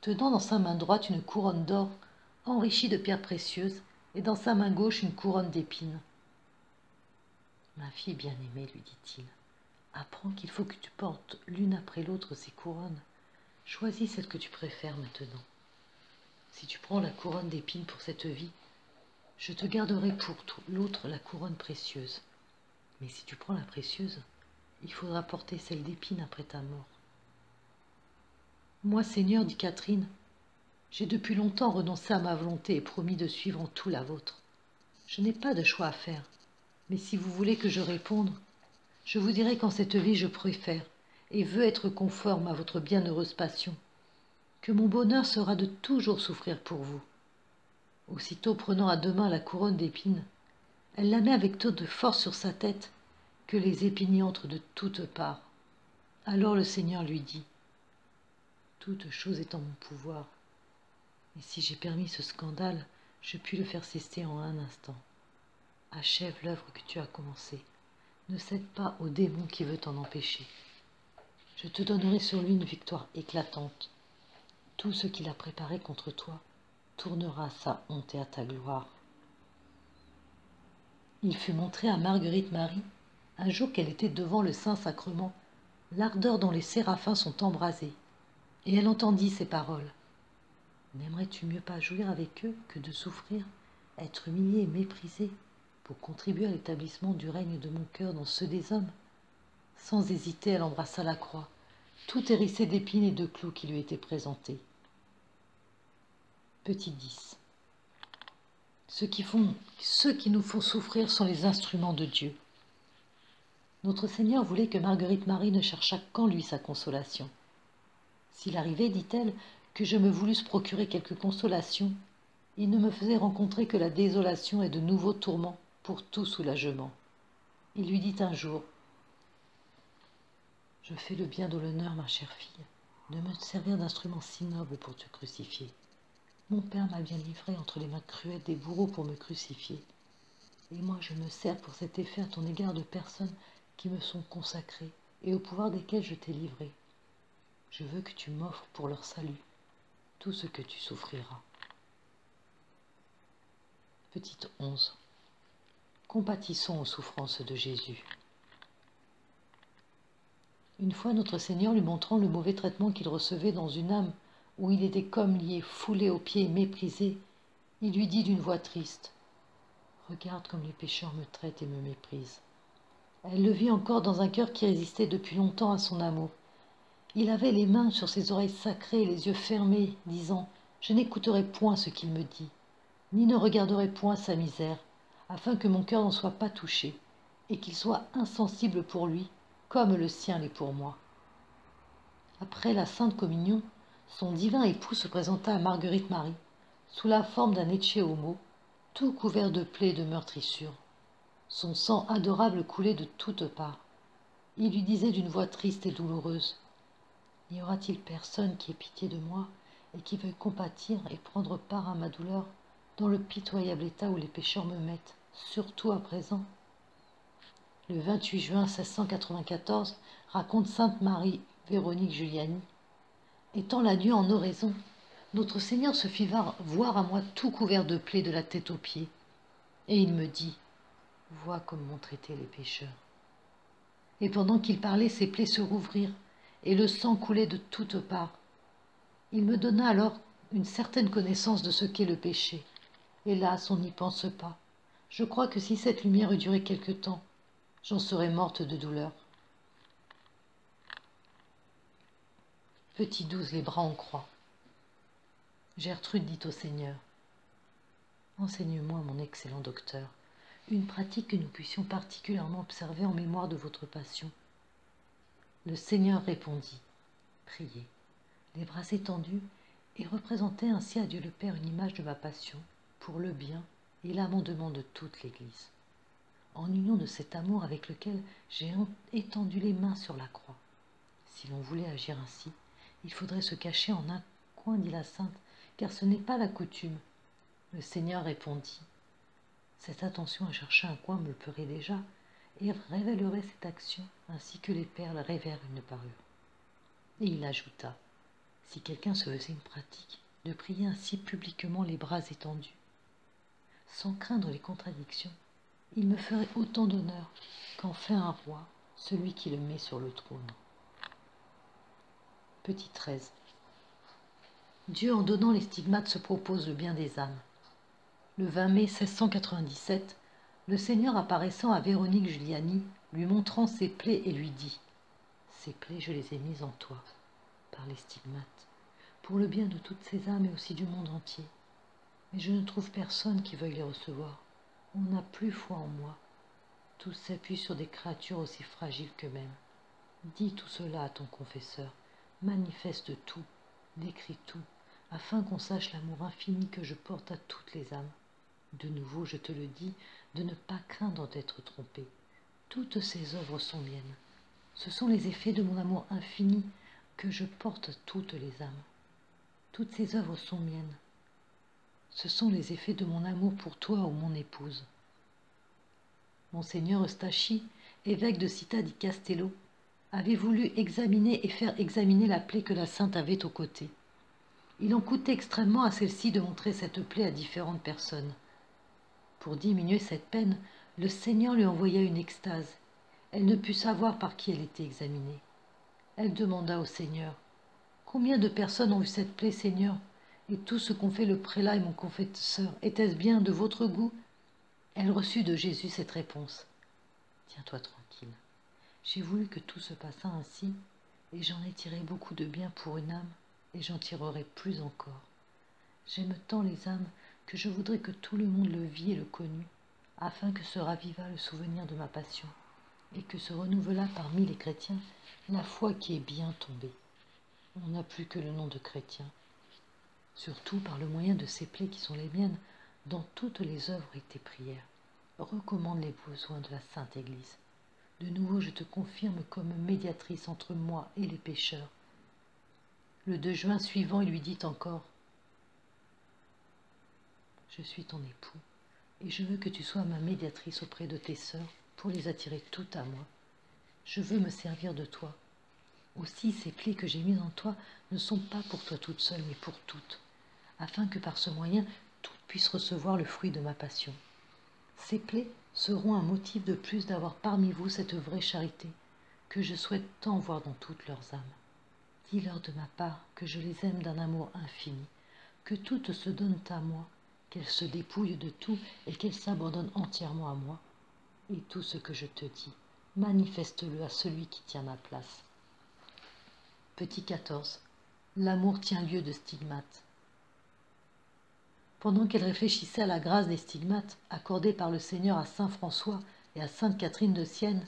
tenant dans sa main droite une couronne d'or enrichie de pierres précieuses et dans sa main gauche une couronne d'épines. « Ma fille bien-aimée, lui dit-il, apprends qu'il faut que tu portes l'une après l'autre ces couronnes. Choisis celle que tu préfères maintenant. Si tu prends la couronne d'épines pour cette vie, je te garderai pour l'autre la couronne précieuse. Mais si tu prends la précieuse, il faudra porter celle d'épines après ta mort. Moi, Seigneur, dit Catherine, j'ai depuis longtemps renoncé à ma volonté et promis de suivre en tout la vôtre. Je n'ai pas de choix à faire, mais si vous voulez que je réponde, je vous dirai qu'en cette vie je préfère et veux être conforme à votre bienheureuse passion, que mon bonheur sera de toujours souffrir pour vous. Aussitôt prenant à deux mains la couronne d'épines, elle la met avec tant de force sur sa tête que les épines y entrent de toutes parts. Alors le Seigneur lui dit, « Toute chose est en mon pouvoir, et si j'ai permis ce scandale, je puis le faire cesser en un instant. Achève l'œuvre que tu as commencée. Ne cède pas au démon qui veut t'en empêcher. Je te donnerai sur lui une victoire éclatante. Tout ce qu'il a préparé contre toi tournera à sa honte et à ta gloire. » Il fut montré à Marguerite Marie, un jour qu'elle était devant le Saint-Sacrement, l'ardeur dont les séraphins sont embrasés, et elle entendit ces paroles. « N'aimerais-tu mieux pas jouir avec eux que de souffrir, être humilié et méprisé pour contribuer à l'établissement du règne de mon cœur dans ceux des hommes ?» Sans hésiter, elle embrassa la croix, tout hérissée d'épines et de clous qui lui étaient présentés. Petit 10. Ceux qui nous font souffrir sont les instruments de Dieu. Notre Seigneur voulait que Marguerite Marie ne cherchât qu'en lui sa consolation. S'il arrivait, dit-elle, que je me voulusse procurer quelque consolation, il ne me faisait rencontrer que la désolation et de nouveaux tourments pour tout soulagement. Il lui dit un jour, « Je fais le bien de l'honneur, ma chère fille, de me servir d'instrument si noble pour te crucifier. Mon Père m'a bien livré entre les mains cruelles des bourreaux pour me crucifier. Et moi je me sers pour cet effet à ton égard de personnes qui me sont consacrées et au pouvoir desquelles je t'ai livré. Je veux que tu m'offres pour leur salut tout ce que tu souffriras. » Petite 11. Compatissons aux souffrances de Jésus. Une fois notre Seigneur lui montrant le mauvais traitement qu'il recevait dans une âme où il était comme lié, foulé aux pieds et méprisé, il lui dit d'une voix triste, « Regarde comme les pécheurs me traitent et me méprisent. » Elle le vit encore dans un cœur qui résistait depuis longtemps à son amour. Il avait les mains sur ses oreilles sacrées et les yeux fermés, disant, « Je n'écouterai point ce qu'il me dit, ni ne regarderai point sa misère, afin que mon cœur n'en soit pas touché, et qu'il soit insensible pour lui, comme le sien l'est pour moi. » Après la Sainte Communion, son divin époux se présenta à Marguerite Marie, sous la forme d'un Ecce Homo, tout couvert de plaies et de meurtrissures. Son sang adorable coulait de toutes parts. Il lui disait d'une voix triste et douloureuse, « N'y aura-t-il personne qui ait pitié de moi et qui veuille compatir et prendre part à ma douleur dans le pitoyable état où les pécheurs me mettent, surtout à présent ?» Le 28 juin 1694, raconte sainte Marie Véronique Giuliani, « Étant la nuit en oraison, notre Seigneur se fit voir à moi tout couvert de plaies de la tête aux pieds, et il me dit, « Vois comme m'ont traité les pécheurs. » Et pendant qu'il parlait, ses plaies se rouvrirent, et le sang coulait de toutes parts. Il me donna alors une certaine connaissance de ce qu'est le péché. Hélas, on n'y pense pas. Je crois que si cette lumière eût duré quelque temps, j'en serais morte de douleur. Petit 12, les bras en croix. Gertrude dit au Seigneur: Enseigne-moi, mon excellent docteur, une pratique que nous puissions particulièrement observer en mémoire de votre passion. Le Seigneur répondit: Priez, les bras étendus, et représentez ainsi à Dieu le Père une image de ma passion, pour le bien et l'amendement de toute l'Église, en union de cet amour avec lequel j'ai étendu les mains sur la croix. Si l'on voulait agir ainsi, il faudrait se cacher en un coin, dit la sainte, car ce n'est pas la coutume. Le Seigneur répondit: Cette attention à chercher un coin me le ferait déjà, et révélerait cette action, ainsi que les perles révèrent une parure. Et il ajouta: Si quelqu'un se faisait une pratique de prier ainsi publiquement les bras étendus, sans craindre les contradictions, il me ferait autant d'honneur qu'en fait un roi, celui qui le met sur le trône. Petit 13. Dieu, en donnant les stigmates, se propose le bien des âmes. Le 20 mai 1697, le Seigneur apparaissant à Véronique Giuliani, lui montrant ses plaies et lui dit: Ces plaies, je les ai mises en toi, par les stigmates, pour le bien de toutes ces âmes et aussi du monde entier. Mais je ne trouve personne qui veuille les recevoir. On n'a plus foi en moi. Tout s'appuie sur des créatures aussi fragiles qu'eux-mêmes. Dis tout cela à ton confesseur, manifeste tout, décris tout, afin qu'on sache l'amour infini que je porte à toutes les âmes. De nouveau, je te le dis, de ne pas craindre d'être trompé. Toutes ces œuvres sont miennes. Ce sont les effets de mon amour infini que je porte à toutes les âmes. Toutes ces œuvres sont miennes. Ce sont les effets de mon amour pour toi ou mon épouse. Monseigneur Eustachi, évêque de Città di Castello, avait voulu examiner et faire examiner la plaie que la sainte avait au côté. Il en coûtait extrêmement à celle-ci de montrer cette plaie à différentes personnes. Pour diminuer cette peine, le Seigneur lui envoya une extase. Elle ne put savoir par qui elle était examinée. Elle demanda au Seigneur: Combien de personnes ont vu cette plaie, Seigneur? Et tout ce qu'ont fait le prélat et mon confesseur, était-ce bien de votre goût? Elle reçut de Jésus cette réponse: Tiens-toi tranquille. J'ai voulu que tout se passât ainsi, et j'en ai tiré beaucoup de bien pour une âme, et j'en tirerai plus encore. J'aime tant les âmes que je voudrais que tout le monde le vît et le connût, afin que se ravivât le souvenir de ma passion, et que se renouvelât parmi les chrétiens la foi qui est bien tombée. On n'a plus que le nom de chrétien. Surtout par le moyen de ces plaies qui sont les miennes, dans toutes les œuvres et tes prières. Recommande les besoins de la Sainte Église. De nouveau, je te confirme comme médiatrice entre moi et les pécheurs. Le 2 juin suivant, il lui dit encore: Je suis ton époux, et je veux que tu sois ma médiatrice auprès de tes sœurs pour les attirer toutes à moi. Je veux me servir de toi. Aussi, ces plaies que j'ai mises en toi ne sont pas pour toi toute seule, mais pour toutes, afin que par ce moyen, toutes puissent recevoir le fruit de ma passion. Ces plaies seront un motif de plus d'avoir parmi vous cette vraie charité, que je souhaite tant voir dans toutes leurs âmes. Dis-leur de ma part que je les aime d'un amour infini, que toutes se donnent à moi, qu'elles se dépouillent de tout et qu'elles s'abandonnent entièrement à moi. Et tout ce que je te dis, manifeste-le à celui qui tient ma place. Petit 14. L'amour tient lieu de stigmates. Pendant qu'elle réfléchissait à la grâce des stigmates accordés par le Seigneur à saint François et à sainte Catherine de Sienne,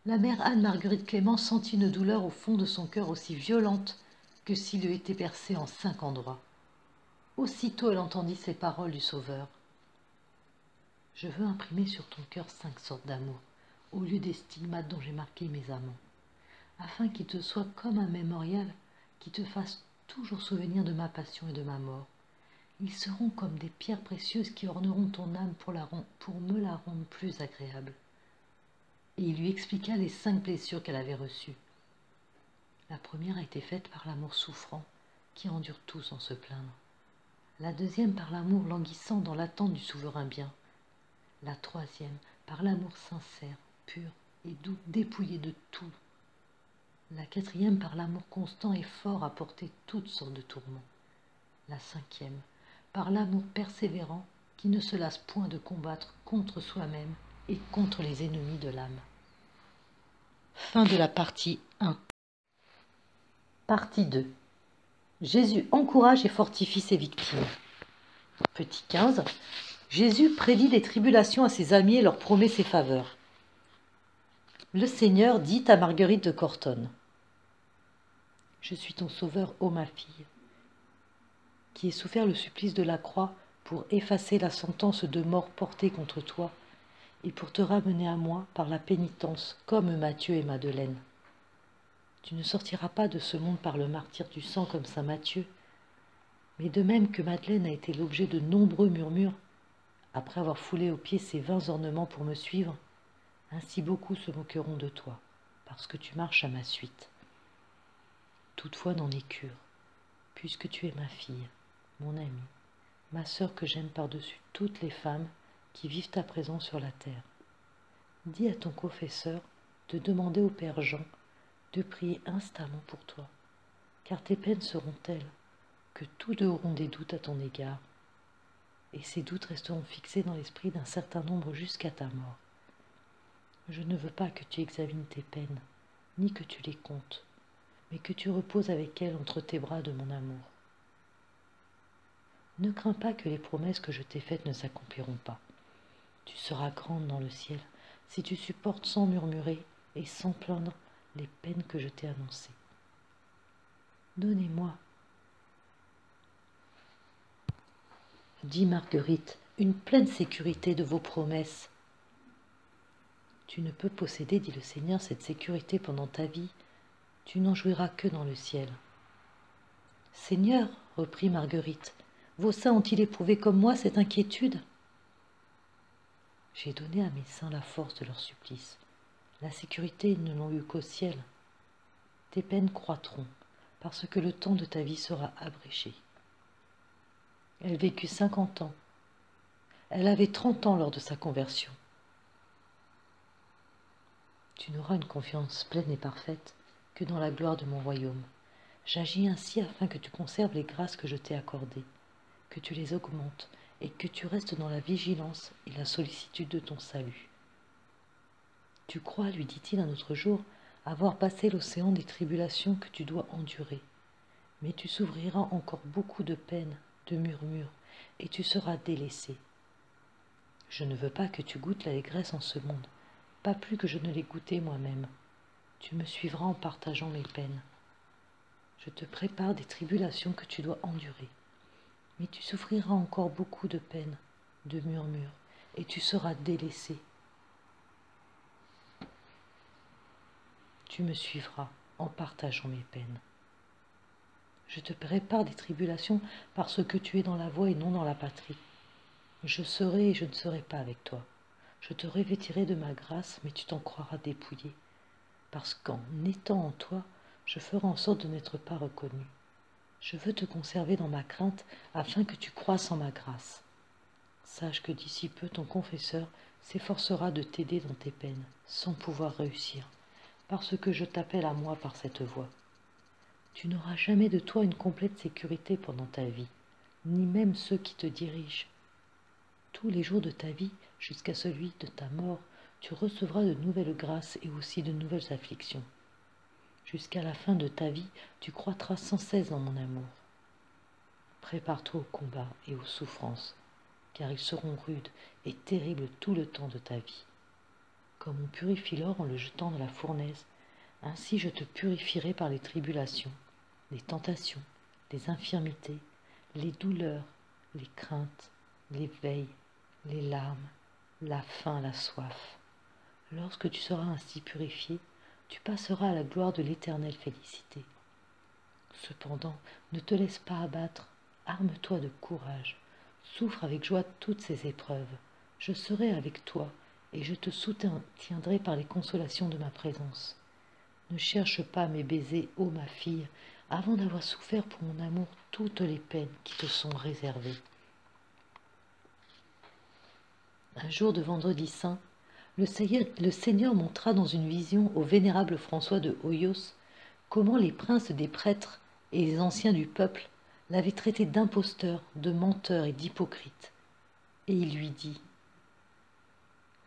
la mère Anne-Marguerite Clément sentit une douleur au fond de son cœur aussi violente que s'il eût été percé en 5 endroits. Aussitôt elle entendit ces paroles du Sauveur: Je veux imprimer sur ton cœur 5 sortes d'amour, au lieu des stigmates dont j'ai marqué mes amants, afin qu'ils te soient comme un mémorial qui te fasse toujours souvenir de ma passion et de ma mort. Ils seront comme des pierres précieuses qui orneront ton âme pour me la rendre plus agréable. Et il lui expliqua les 5 blessures qu'elle avait reçues. La première a été faite par l'amour souffrant, qui endure tout sans se plaindre. La deuxième par l'amour languissant dans l'attente du souverain bien. La troisième par l'amour sincère, pur et doux, dépouillé de tout. La quatrième par l'amour constant et fort à porter toutes sortes de tourments. La cinquième par l'amour persévérant qui ne se lasse point de combattre contre soi-même et contre les ennemis de l'âme. Fin de la partie 1. Partie 2. Jésus encourage et fortifie ses victimes. Petit 15. Jésus prédit des tribulations à ses amis et leur promet ses faveurs. Le Seigneur dit à Marguerite de Cortone: Je suis ton sauveur, ô ma fille, qui ai souffert le supplice de la croix pour effacer la sentence de mort portée contre toi et pour te ramener à moi par la pénitence, comme Matthieu et Madeleine. Tu ne sortiras pas de ce monde par le martyre du sang comme saint Matthieu, mais de même que Madeleine a été l'objet de nombreux murmures, après avoir foulé aux pieds ses 20 ornements pour me suivre, ainsi beaucoup se moqueront de toi, parce que tu marches à ma suite. Toutefois n'en aie cure, puisque tu es ma fille, mon amie, ma sœur que j'aime par-dessus toutes les femmes qui vivent à présent sur la terre. Dis à ton confesseur de demander au Père Jean de prier instamment pour toi, car tes peines seront telles que tous deux auront des doutes à ton égard, et ces doutes resteront fixés dans l'esprit d'un certain nombre jusqu'à ta mort. Je ne veux pas que tu examines tes peines, ni que tu les comptes, mais que tu reposes avec elles entre tes bras de mon amour. Ne crains pas que les promesses que je t'ai faites ne s'accompliront pas. Tu seras grande dans le ciel si tu supportes sans murmurer et sans plaindre les peines que je t'ai annoncées. Donnez-moi, dit Marguerite, une pleine sécurité de vos promesses. Tu ne peux posséder, dit le Seigneur, cette sécurité pendant ta vie. Tu n'en jouiras que dans le ciel. Seigneur, reprit Marguerite, vos saints ont-ils éprouvé comme moi cette inquiétude? J'ai donné à mes saints la force de leur supplice. La sécurité, ils ne l'ont eue qu'au ciel. Tes peines croîtront, parce que le temps de ta vie sera abréché. Elle vécut 50 ans. Elle avait 30 ans lors de sa conversion. Tu n'auras une confiance pleine et parfaite que dans la gloire de mon royaume. J'agis ainsi afin que tu conserves les grâces que je t'ai accordées, que tu les augmentes et que tu restes dans la vigilance et la sollicitude de ton salut. Tu crois, lui dit-il un autre jour, avoir passé l'océan des tribulations que tu dois endurer, mais tu souffriras encore beaucoup de peines, de murmures, et tu seras délaissé. Je ne veux pas que tu goûtes l'allégresse en ce monde, pas plus que je ne l'ai goûté moi-même. Tu me suivras en partageant mes peines. Je te prépare des tribulations que tu dois endurer, mais tu souffriras encore beaucoup de peines, de murmures, et tu seras délaissé. Tu me suivras en partageant mes peines. Je te prépare des tribulations parce que tu es dans la voie et non dans la patrie. Je serai et je ne serai pas avec toi. Je te revêtirai de ma grâce, mais tu t'en croiras dépouillé, parce qu'en étant en toi, je ferai en sorte de n'être pas reconnu. Je veux te conserver dans ma crainte, afin que tu croisses en ma grâce. Sache que d'ici peu ton confesseur s'efforcera de t'aider dans tes peines, sans pouvoir réussir, parce que je t'appelle à moi par cette voie. Tu n'auras jamais de toi une complète sécurité pendant ta vie, ni même ceux qui te dirigent. Tous les jours de ta vie, jusqu'à celui de ta mort, tu recevras de nouvelles grâces et aussi de nouvelles afflictions. Jusqu'à la fin de ta vie, tu croîtras sans cesse dans mon amour. Prépare-toi au combat et aux souffrances, car ils seront rudes et terribles tout le temps de ta vie. Comme on purifie l'or en le jetant dans la fournaise, ainsi je te purifierai par les tribulations, les tentations, les infirmités, les douleurs, les craintes, les veilles, les larmes, la faim, la soif. Lorsque tu seras ainsi purifié, tu passeras à la gloire de l'éternelle félicité. Cependant, ne te laisse pas abattre, arme-toi de courage, souffre avec joie toutes ces épreuves. Je serai avec toi et je te soutiendrai par les consolations de ma présence. Ne cherche pas mes baisers, ô ma fille, avant d'avoir souffert pour mon amour toutes les peines qui te sont réservées. Un jour de vendredi saint, le Seigneur montra dans une vision au vénérable François de Hoyos comment les princes des prêtres et les anciens du peuple l'avaient traité d'imposteur, de menteur et d'hypocrite. Et il lui dit: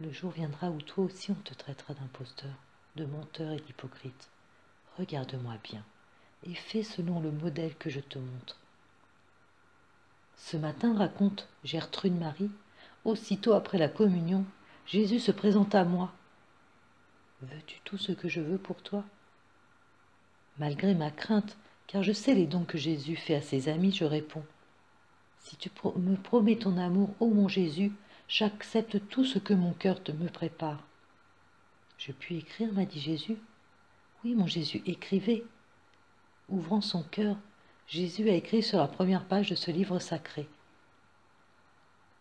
le jour viendra où toi aussi on te traitera d'imposteur, de menteur et d'hypocrite. Regarde-moi bien, et fais selon le modèle que je te montre. Ce matin, raconte Gertrude Marie, aussitôt après la communion, Jésus se présenta à moi. Veux-tu tout ce que je veux pour toi? Malgré ma crainte, car je sais les dons que Jésus fait à ses amis, je réponds. Si tu me promets ton amour, ô mon Jésus, j'accepte tout ce que mon cœur me prépare. Je puis écrire, m'a dit Jésus. Oui, mon Jésus, écrivez. Ouvrant son cœur, Jésus a écrit sur la première page de ce livre sacré.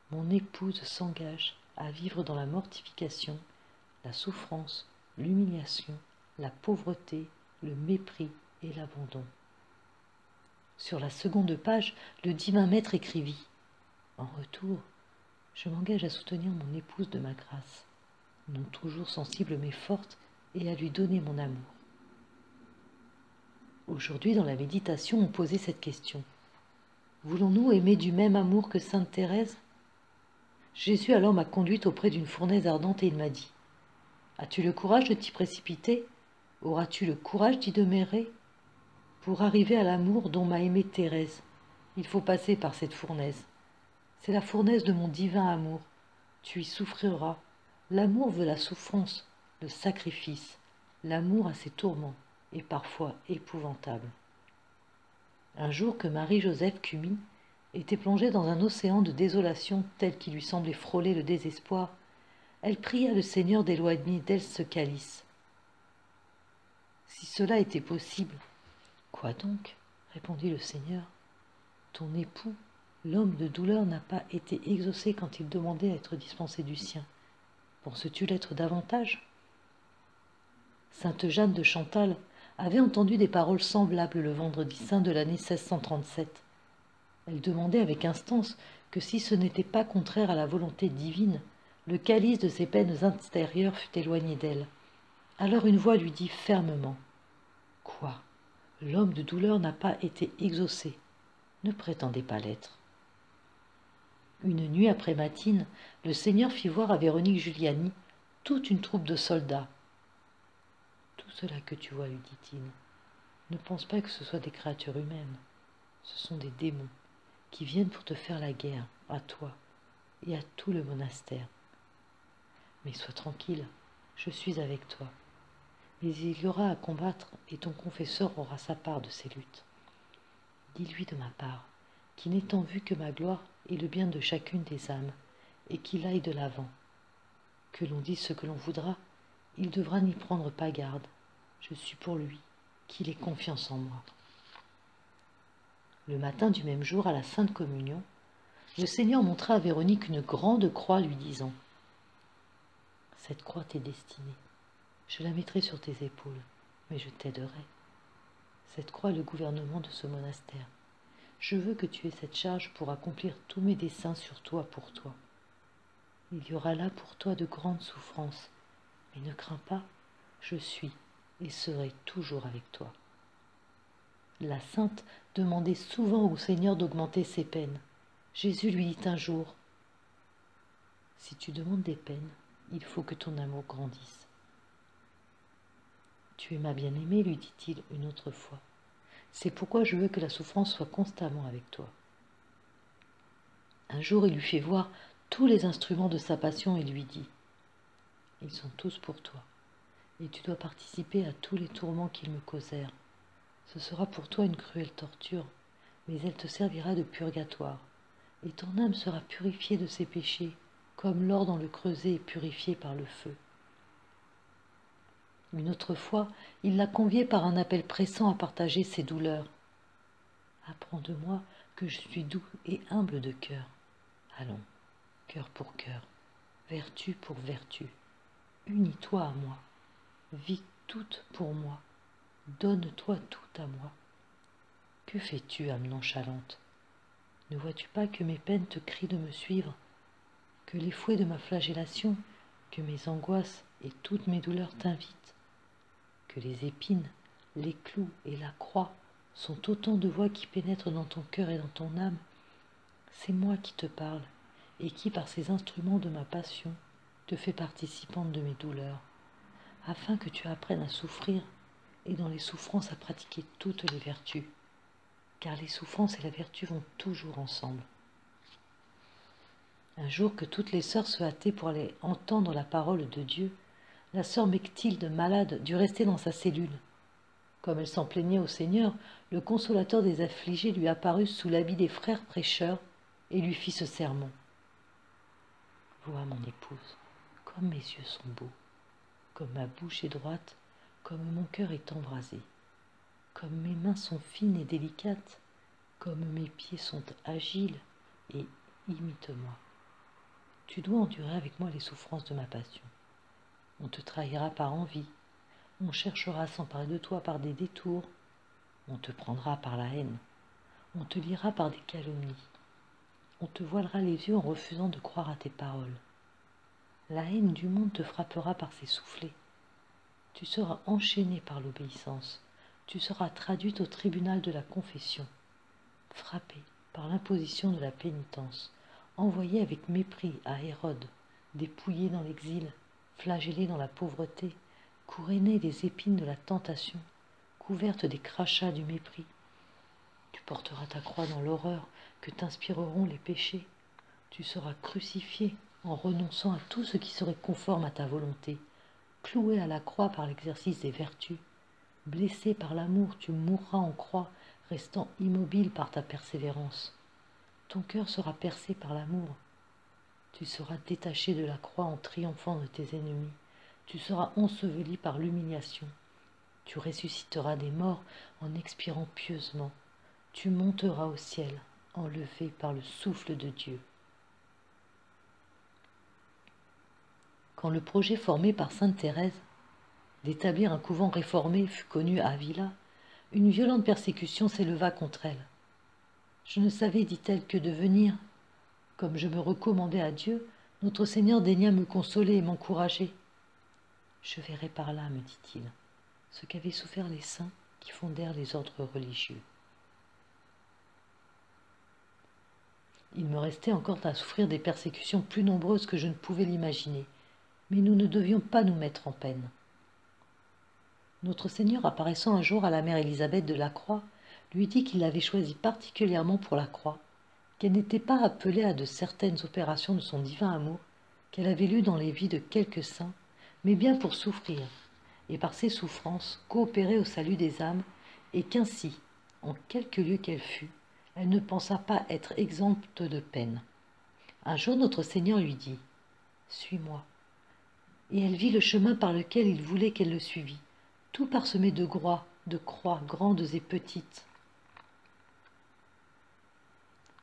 Mon épouse s'engage à vivre dans la mortification, la souffrance, l'humiliation, la pauvreté, le mépris et l'abandon. Sur la seconde page, le divin maître écrivit « En retour, je m'engage à soutenir mon épouse de ma grâce, non toujours sensible mais forte, et à lui donner mon amour. » Aujourd'hui, dans la méditation, on posait cette question. Voulons-nous aimer du même amour que Sainte Thérèse? Jésus alors m'a conduite auprès d'une fournaise ardente et il m'a dit « As-tu le courage de t'y précipiter? Auras-tu le courage d'y demeurer? Pour arriver à l'amour dont m'a aimé Thérèse, il faut passer par cette fournaise. C'est la fournaise de mon divin amour. Tu y souffriras. L'amour veut la souffrance, le sacrifice. L'amour a ses tourments, et parfois épouvantables. » Un jour que Marie-Joseph Cumy était plongée dans un océan de désolation tel qu'il lui semblait frôler le désespoir, elle pria le Seigneur d'éloigner d'elle ce calice. Si cela était possible, quoi donc? Répondit le Seigneur. Ton époux, l'homme de douleur, n'a pas été exaucé quand il demandait à être dispensé du sien. Penses-tu l'être davantage? Sainte Jeanne de Chantal avait entendu des paroles semblables le vendredi saint de l'année 1637. Elle demandait avec instance que si ce n'était pas contraire à la volonté divine, le calice de ses peines intérieures fût éloigné d'elle. Alors une voix lui dit fermement « Quoi? L'homme de douleur n'a pas été exaucé. Ne prétendez pas l'être. » Une nuit après matine, le Seigneur fit voir à Véronique Giuliani toute une troupe de soldats. « Tout cela que tu vois, lui dit-il, ne pense pas que ce soit des créatures humaines. Ce sont des démons qui viennent pour te faire la guerre, à toi et à tout le monastère. Mais sois tranquille, je suis avec toi. Mais il y aura à combattre et ton confesseur aura sa part de ces luttes. Dis-lui de ma part qu'il n'est en vue que ma gloire et le bien de chacune des âmes, et qu'il aille de l'avant. Que l'on dise ce que l'on voudra, il devra n'y prendre pas garde. Je suis pour lui, qu'il ait confiance en moi. » Le matin du même jour, à la Sainte Communion, le Seigneur montra à Véronique une grande croix, lui disant « Cette croix t'est destinée. Je la mettrai sur tes épaules, mais je t'aiderai. Cette croix est le gouvernement de ce monastère. Je veux que tu aies cette charge pour accomplir tous mes desseins sur toi pour toi. Il y aura là pour toi de grandes souffrances, mais ne crains pas, je suis et serai toujours avec toi. » La sainte demandait souvent au Seigneur d'augmenter ses peines. Jésus lui dit un jour, « Si tu demandes des peines, il faut que ton amour grandisse. » « Tu es ma bien-aimée, lui dit-il une autre fois. C'est pourquoi je veux que la souffrance soit constamment avec toi. » Un jour, il lui fait voir tous les instruments de sa passion et lui dit, « Ils sont tous pour toi, et tu dois participer à tous les tourments qu'ils me causèrent. Ce sera pour toi une cruelle torture, mais elle te servira de purgatoire, et ton âme sera purifiée de ses péchés, comme l'or dans le creuset est purifié par le feu. » Une autre fois, il l'a conviée par un appel pressant à partager ses douleurs. « Apprends de moi que je suis doux et humble de cœur. Allons, cœur pour cœur, vertu pour vertu. Unis-toi à moi, vis toute pour moi, donne-toi tout à moi. Que fais-tu, âme nonchalante? Ne vois-tu pas que mes peines te crient de me suivre, que les fouets de ma flagellation, que mes angoisses et toutes mes douleurs t'invitent, que les épines, les clous et la croix sont autant de voix qui pénètrent dans ton cœur et dans ton âme? C'est moi qui te parle, et qui, par ces instruments de ma passion, te fait participante de mes douleurs, afin que tu apprennes à souffrir et dans les souffrances à pratiquer toutes les vertus, car les souffrances et la vertu vont toujours ensemble. Un jour que toutes les sœurs se hâtaient pour aller entendre la parole de Dieu, la sœur Mechtilde, malade, dut rester dans sa cellule. Comme elle s'en plaignait au Seigneur, le consolateur des affligés lui apparut sous l'habit des frères prêcheurs et lui fit ce sermon. « Vois mon épouse, comme mes yeux sont beaux, comme ma bouche est droite, comme mon cœur est embrasé, comme mes mains sont fines et délicates, comme mes pieds sont agiles, et imite-moi. Tu dois endurer avec moi les souffrances de ma passion. On te trahira par envie, on cherchera à s'emparer de toi par des détours, on te prendra par la haine, on te liera par des calomnies, on te voilera les yeux en refusant de croire à tes paroles. La haine du monde te frappera par ses soufflets. Tu seras enchaîné par l'obéissance, tu seras traduite au tribunal de la confession, frappé par l'imposition de la pénitence, envoyé avec mépris à Hérode, dépouillé dans l'exil, flagellé dans la pauvreté, couronné des épines de la tentation, couverte des crachats du mépris. Tu porteras ta croix dans l'horreur que t'inspireront les péchés. Tu seras crucifié en renonçant à tout ce qui serait conforme à ta volonté, cloué à la croix par l'exercice des vertus. Blessé par l'amour, tu mourras en croix, restant immobile par ta persévérance. Ton cœur sera percé par l'amour. Tu seras détaché de la croix en triomphant de tes ennemis. Tu seras enseveli par l'humiliation. Tu ressusciteras des morts en expirant pieusement. Tu monteras au ciel, enlevé par le souffle de Dieu. Quand le projet formé par sainte Thérèse d'établir un couvent réformé fut connu à Avila, une violente persécution s'éleva contre elle. Je ne savais, dit-elle, que devenir. Comme je me recommandais à Dieu, notre Seigneur daigna me consoler et m'encourager. Je verrai par là, me dit-il, ce qu'avaient souffert les saints qui fondèrent les ordres religieux. Il me restait encore à souffrir des persécutions plus nombreuses que je ne pouvais l'imaginer, mais nous ne devions pas nous mettre en peine. Notre Seigneur, apparaissant un jour à la mère Élisabeth de la Croix, lui dit qu'il l'avait choisie particulièrement pour la croix, qu'elle n'était pas appelée à de certaines opérations de son divin amour, qu'elle avait lues dans les vies de quelques saints, mais bien pour souffrir, et par ses souffrances coopérer au salut des âmes, et qu'ainsi, en quelque lieu qu'elle fût, elle ne pensa pas être exempte de peine. Un jour notre Seigneur lui dit « Suis-moi ». Et elle vit le chemin par lequel il voulait qu'elle le suivît, tout parsemé de croix grandes et petites.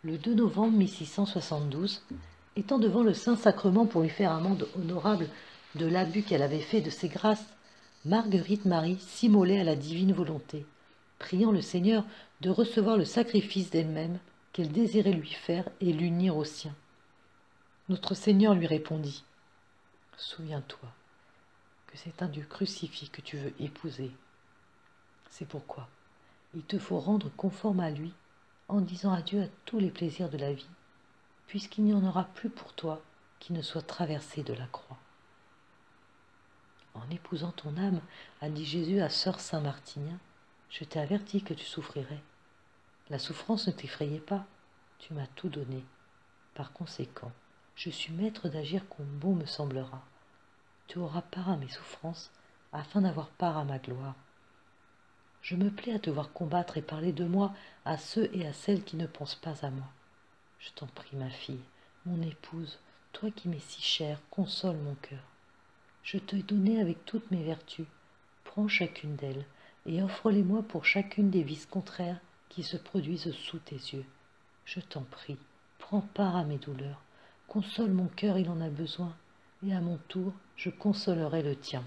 Le 2 novembre 1672, étant devant le Saint-Sacrement pour lui faire amende honorable de l'abus qu'elle avait fait de ses grâces, Marguerite Marie s'immolait à la divine volonté, priant le Seigneur de recevoir le sacrifice d'elle-même qu'elle désirait lui faire et l'unir au sien. Notre Seigneur lui répondit « Souviens-toi que c'est un Dieu crucifié que tu veux épouser. C'est pourquoi il te faut rendre conforme à lui en disant adieu à tous les plaisirs de la vie, puisqu'il n'y en aura plus pour toi qui ne soit traversé de la croix. En épousant ton âme, a dit Jésus à sœur Saint-Martinien, je t'ai averti que tu souffrirais. La souffrance ne t'effrayait pas, tu m'as tout donné. Par conséquent, je suis maître d'agir comme bon me semblera. Tu auras part à mes souffrances, afin d'avoir part à ma gloire. Je me plais à te voir combattre et parler de moi à ceux et à celles qui ne pensent pas à moi. Je t'en prie, ma fille, mon épouse, toi qui m'es si chère, console mon cœur. Je te donné avec toutes mes vertus, prends chacune d'elles et offre-les-moi pour chacune des vices contraires qui se produisent sous tes yeux. Je t'en prie, prends part à mes douleurs, console mon cœur, il en a besoin, et à mon tour, je consolerai le tien.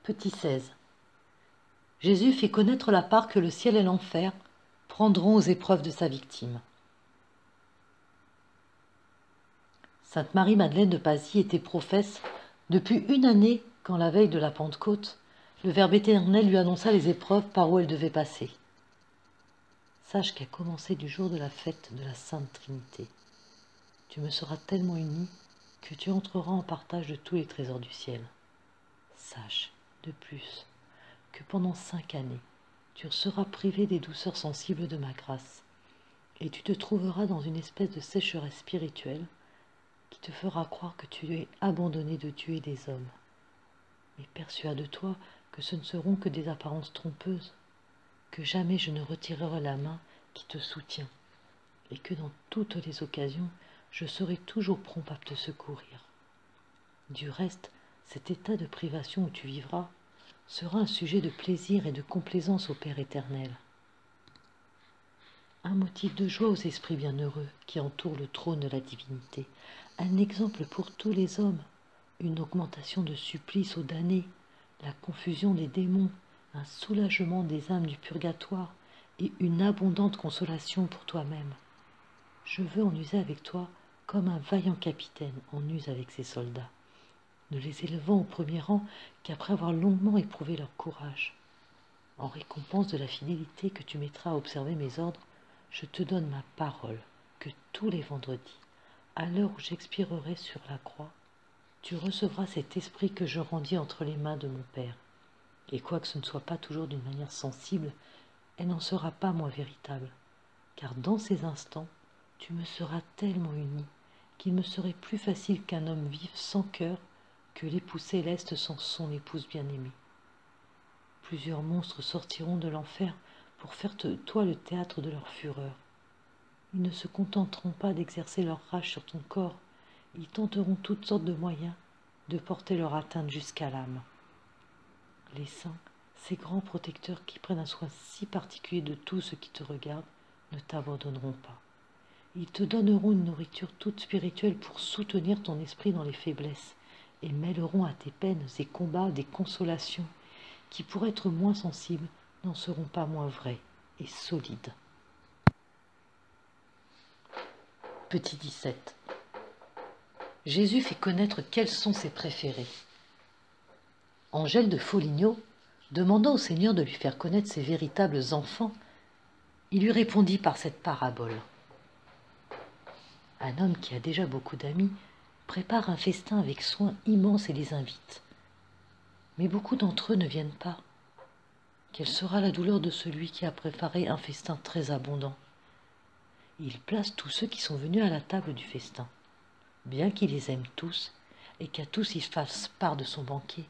Petit 16. Jésus fit connaître la part que le ciel et l'enfer prendront aux épreuves de sa victime. Sainte Marie-Madeleine de Pazy était professe depuis une année quand, la veille de la Pentecôte, le Verbe éternel lui annonça les épreuves par où elle devait passer. Sache qu'a commencé du jour de la fête de la Sainte Trinité. Tu me seras tellement unie que tu entreras en partage de tous les trésors du ciel. Sache, de plus, que pendant 5 années, tu seras privé des douceurs sensibles de ma grâce, et tu te trouveras dans une espèce de sécheresse spirituelle qui te fera croire que tu es abandonné de Dieu et des hommes. Mais persuade-toi que ce ne seront que des apparences trompeuses, que jamais je ne retirerai la main qui te soutient, et que dans toutes les occasions, je serai toujours prompt à te secourir. Du reste, cet état de privation où tu vivras sera un sujet de plaisir et de complaisance au Père éternel. Un motif de joie aux esprits bienheureux qui entourent le trône de la divinité, un exemple pour tous les hommes, une augmentation de supplices aux damnés, la confusion des démons, un soulagement des âmes du purgatoire et une abondante consolation pour toi-même. Je veux en user avec toi comme un vaillant capitaine en use avec ses soldats, ne les élevant au premier rang qu'après avoir longuement éprouvé leur courage. En récompense de la fidélité que tu mettras à observer mes ordres, je te donne ma parole que tous les vendredis, à l'heure où j'expirerai sur la croix, tu recevras cet esprit que je rendis entre les mains de mon Père. Et quoique ce ne soit pas toujours d'une manière sensible, elle n'en sera pas moins véritable, car dans ces instants, tu me seras tellement uni qu'il me serait plus facile qu'un homme vive sans cœur que l'époux céleste sans son épouse bien-aimée. Plusieurs monstres sortiront de l'enfer pour faire de toi le théâtre de leur fureur. Ils ne se contenteront pas d'exercer leur rage sur ton corps, ils tenteront toutes sortes de moyens de porter leur atteinte jusqu'à l'âme. Les saints, ces grands protecteurs qui prennent un soin si particulier de tout ce qui te regarde, ne t'abandonneront pas. Ils te donneront une nourriture toute spirituelle pour soutenir ton esprit dans les faiblesses et mêleront à tes peines et combats des consolations qui, pour être moins sensibles, n'en seront pas moins vraies et solides. Petit 17. Jésus fait connaître quels sont ses préférés. Angèle de Foligno, demandant au Seigneur de lui faire connaître ses véritables enfants, il lui répondit par cette parabole. Un homme qui a déjà beaucoup d'amis prépare un festin avec soin immense et les invite. Mais beaucoup d'entre eux ne viennent pas. Quelle sera la douleur de celui qui a préparé un festin très abondant? Il place tous ceux qui sont venus à la table du festin, bien qu'il les aime tous et qu'à tous il fasse part de son banquet.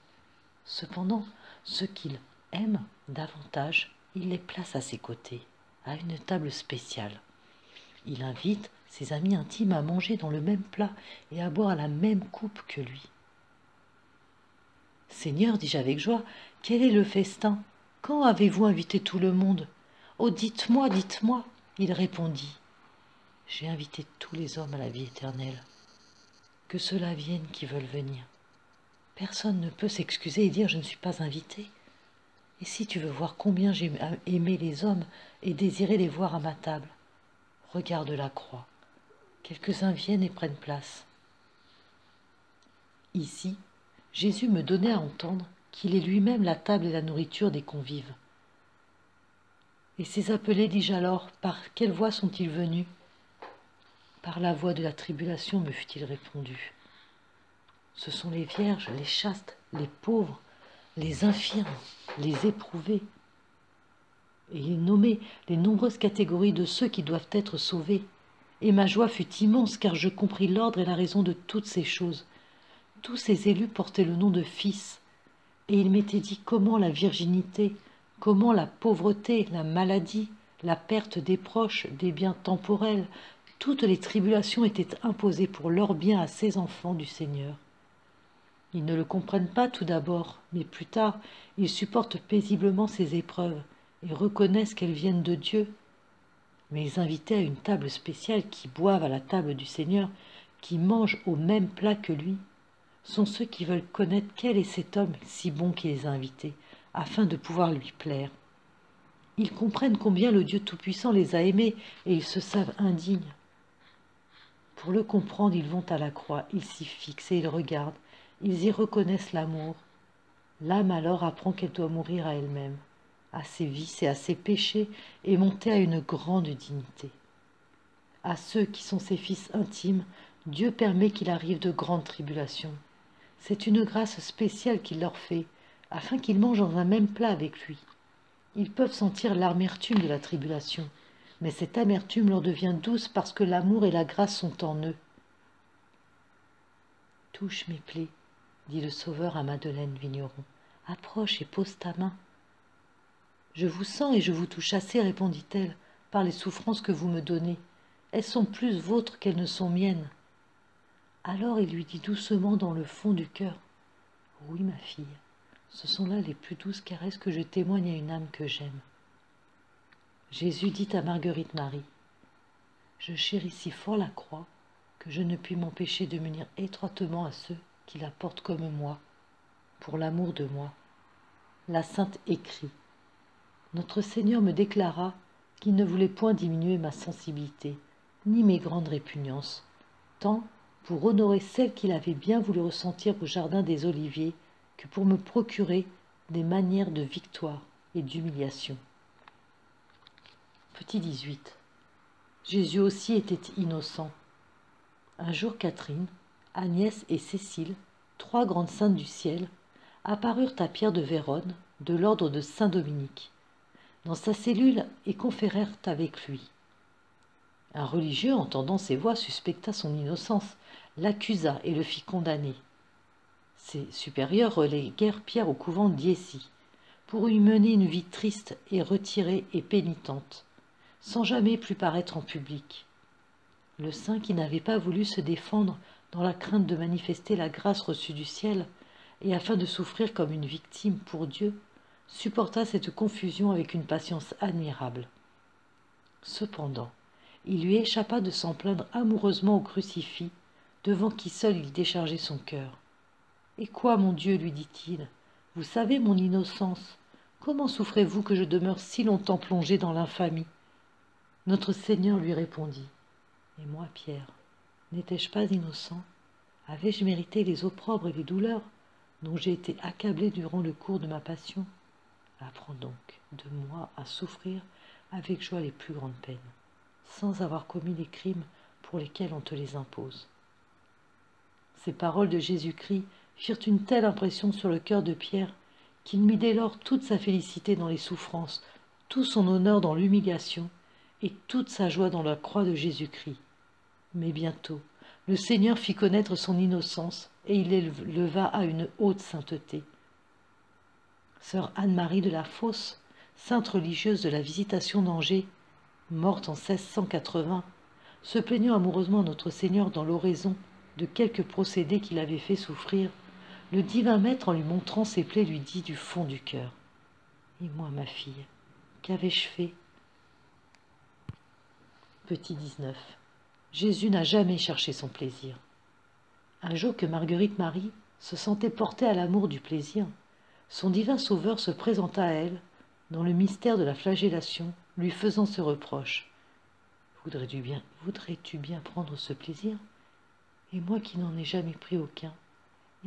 Cependant, ceux qu'il aime davantage, il les place à ses côtés, à une table spéciale. Il invite ses amis intimes à manger dans le même plat et à boire à la même coupe que lui. « Seigneur, dis-je avec joie, quel est le festin? Quand avez-vous invité tout le monde? Oh, dites-moi, dites-moi !» Il répondit. « J'ai invité tous les hommes à la vie éternelle. Que ceux-là viennent qui veulent venir. Personne ne peut s'excuser et dire « je ne suis pas invité ». Et si tu veux voir combien j'ai aimé les hommes et désiré les voir à ma table, regarde la croix. Quelques-uns viennent et prennent place. Ici, Jésus me donnait à entendre qu'il est lui-même la table et la nourriture des convives. Et ces appelés, dis-je alors, par quelle voie sont-ils venus? Par la voie de la tribulation, me fut-il répondu. Ce sont les vierges, les chastes, les pauvres, les infirmes, les éprouvés. Et il nommait les nombreuses catégories de ceux qui doivent être sauvés. Et ma joie fut immense, car je compris l'ordre et la raison de toutes ces choses. Tous ces élus portaient le nom de fils, et il m'était dit comment la virginité, comment la pauvreté, la maladie, la perte des proches, des biens temporels, toutes les tribulations étaient imposées pour leur bien à ces enfants du Seigneur. Ils ne le comprennent pas tout d'abord, mais plus tard, ils supportent paisiblement ces épreuves et reconnaissent qu'elles viennent de Dieu. Mais les invités à une table spéciale qui boivent à la table du Seigneur, qui mangent au même plat que lui, sont ceux qui veulent connaître quel est cet homme si bon qui les a invités, afin de pouvoir lui plaire. Ils comprennent combien le Dieu Tout-Puissant les a aimés et ils se savent indignes. Pour le comprendre, ils vont à la croix, ils s'y fixent et ils regardent, ils y reconnaissent l'amour. L'âme alors apprend qu'elle doit mourir à elle-même, à ses vices et à ses péchés, et monter à une grande dignité. À ceux qui sont ses fils intimes, Dieu permet qu'il arrive de grandes tribulations. C'est une grâce spéciale qu'il leur fait, afin qu'ils mangent dans un même plat avec lui. Ils peuvent sentir l'amertume de la tribulation, mais cette amertume leur devient douce parce que l'amour et la grâce sont en eux. « Touche mes plaies, dit le Sauveur à Madeleine Vigneron. « Approche et pose ta main. »« Je vous sens et je vous touche assez, répondit-elle, par les souffrances que vous me donnez. Elles sont plus vôtres qu'elles ne sont miennes. » Alors il lui dit doucement dans le fond du cœur, « Oui, ma fille, ce sont là les plus douces caresses que je témoigne à une âme que j'aime. » Jésus dit à Marguerite Marie, « Je chéris si fort la croix que je ne puis m'empêcher de m'unir étroitement à ceux qui la portent comme moi, pour l'amour de moi. » La sainte écrit, « Notre Seigneur me déclara qu'il ne voulait point diminuer ma sensibilité, ni mes grandes répugnances, tant pour honorer celle qu'il avait bien voulu ressentir au jardin des Oliviers que pour me procurer des manières de victoire et d'humiliation. » Petit 18. Jésus aussi était innocent. Un jour, Catherine, Agnès et Cécile, 3 grandes saintes du ciel, apparurent à Pierre de Vérone, de l'ordre de Saint-Dominique, dans sa cellule et conférèrent avec lui. Un religieux, entendant ces voix, suspecta son innocence, l'accusa et le fit condamner. Ses supérieurs reléguèrent Pierre au couvent d'Iessy, pour y mener une vie triste et retirée et pénitente, sans jamais plus paraître en public. Le saint, qui n'avait pas voulu se défendre dans la crainte de manifester la grâce reçue du ciel, et afin de souffrir comme une victime pour Dieu, supporta cette confusion avec une patience admirable. Cependant, il lui échappa de s'en plaindre amoureusement au crucifix, devant qui seul il déchargeait son cœur. « Et quoi, mon Dieu, lui dit-il, vous savez mon innocence. Comment souffrez-vous que je demeure si longtemps plongé dans l'infamie ?» Notre Seigneur lui répondit, « Et moi, Pierre, n'étais-je pas innocent? Avais-je mérité les opprobres et les douleurs dont j'ai été accablé durant le cours de ma passion? Apprends donc de moi à souffrir avec joie les plus grandes peines, sans avoir commis les crimes pour lesquels on te les impose. » Ces paroles de Jésus-Christ firent une telle impression sur le cœur de Pierre qu'il mit dès lors toute sa félicité dans les souffrances, tout son honneur dans l'humiliation et toute sa joie dans la croix de Jésus-Christ. Mais bientôt, le Seigneur fit connaître son innocence et il l'éleva à une haute sainteté. Sœur Anne-Marie de la Fosse, sainte religieuse de la Visitation d'Angers, morte en 1680, se plaignant amoureusement à notre Seigneur dans l'oraison de quelques procédés qu'il avait fait souffrir, le divin maître, en lui montrant ses plaies, lui dit du fond du cœur, « Et moi, ma fille, qu'avais-je fait ?» Petit 19. Jésus n'a jamais cherché son plaisir. Un jour que Marguerite Marie se sentait portée à l'amour du plaisir, son divin Sauveur se présenta à elle dans le mystère de la flagellation, lui faisant ce reproche. « Voudrais-tu bien prendre ce plaisir? Et moi qui n'en ai jamais pris aucun,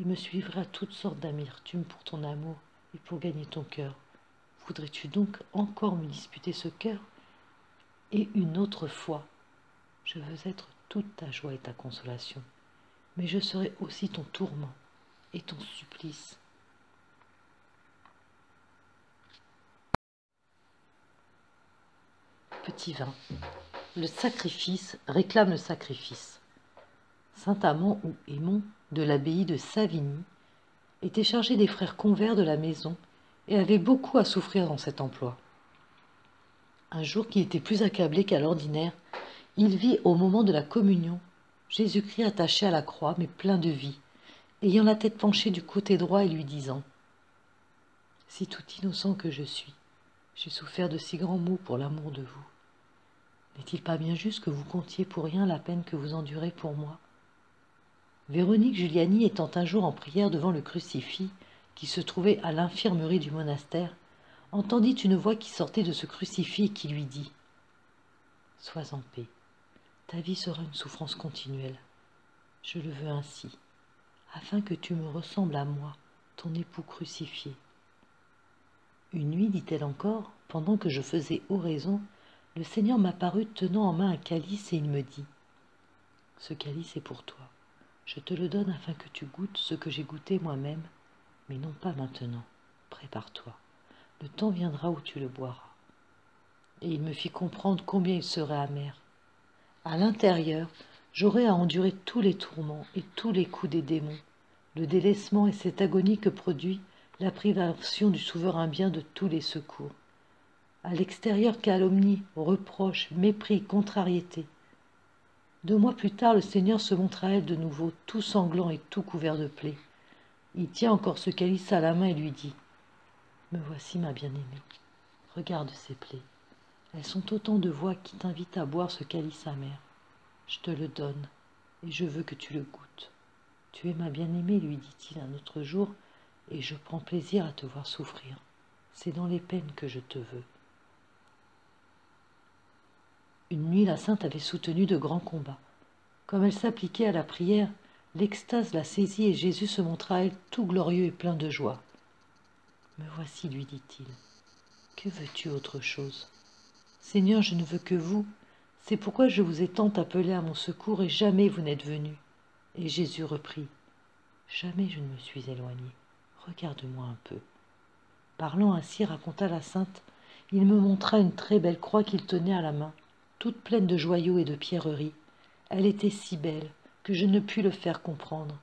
et me suivrai à toutes sortes d'amertume pour ton amour et pour gagner ton cœur. Voudrais-tu donc encore me disputer ce cœur? Et une autre fois, je veux être toute ta joie et ta consolation, mais je serai aussi ton tourment et ton supplice. » Petit 20. Le sacrifice réclame le sacrifice. Saint Amand ou Aymon de l'abbaye de Savigny était chargé des frères convers de la maison et avait beaucoup à souffrir dans cet emploi. Un jour qu'il était plus accablé qu'à l'ordinaire, il vit au moment de la communion Jésus-Christ attaché à la croix mais plein de vie, ayant la tête penchée du côté droit et lui disant « Si tout innocent que je suis, j'ai souffert de si grands maux pour l'amour de vous. N'est-il pas bien juste que vous comptiez pour rien la peine que vous endurez pour moi ?» Véronique Giuliani étant un jour en prière devant le crucifix qui se trouvait à l'infirmerie du monastère, entendit une voix qui sortait de ce crucifix et qui lui dit « Sois en paix, ta vie sera une souffrance continuelle. Je le veux ainsi, afin que tu me ressembles à moi, ton époux crucifié. » Une nuit, dit-elle encore, pendant que je faisais oraison, le Seigneur m'apparut tenant en main un calice et il me dit « Ce calice est pour toi. Je te le donne afin que tu goûtes ce que j'ai goûté moi-même, mais non pas maintenant. Prépare-toi, le temps viendra où tu le boiras. » Et il me fit comprendre combien il serait amer. À l'intérieur, j'aurais à endurer tous les tourments et tous les coups des démons, le délaissement et cette agonie que produit la privation du souverain bien de tous les secours. À l'extérieur, calomnie, reproches, mépris, contrariété. 2 mois plus tard, le Seigneur se montre à elle de nouveau, tout sanglant et tout couvert de plaies. Il tient encore ce calice à la main et lui dit : « Me voici, ma bien-aimée. Regarde ces plaies. Elles sont autant de voix qui t'invitent à boire ce calice amer. Je te le donne, et je veux que tu le goûtes. Tu es ma bien-aimée, lui dit-il un autre jour, et je prends plaisir à te voir souffrir. C'est dans les peines que je te veux. » Une nuit, la sainte avait soutenu de grands combats. Comme elle s'appliquait à la prière, l'extase la saisit et Jésus se montra à elle tout glorieux et plein de joie. « Me voici, lui dit-il. Que veux-tu autre chose ? Seigneur, je ne veux que vous. C'est pourquoi je vous ai tant appelé à mon secours et jamais vous n'êtes venu. » Et Jésus reprit : « Jamais je ne me suis éloigné. Regarde-moi un peu. » Parlant ainsi, raconta la sainte, il me montra une très belle croix qu'il tenait à la main, toute pleine de joyaux et de pierreries. Elle était si belle que je ne pus le faire comprendre.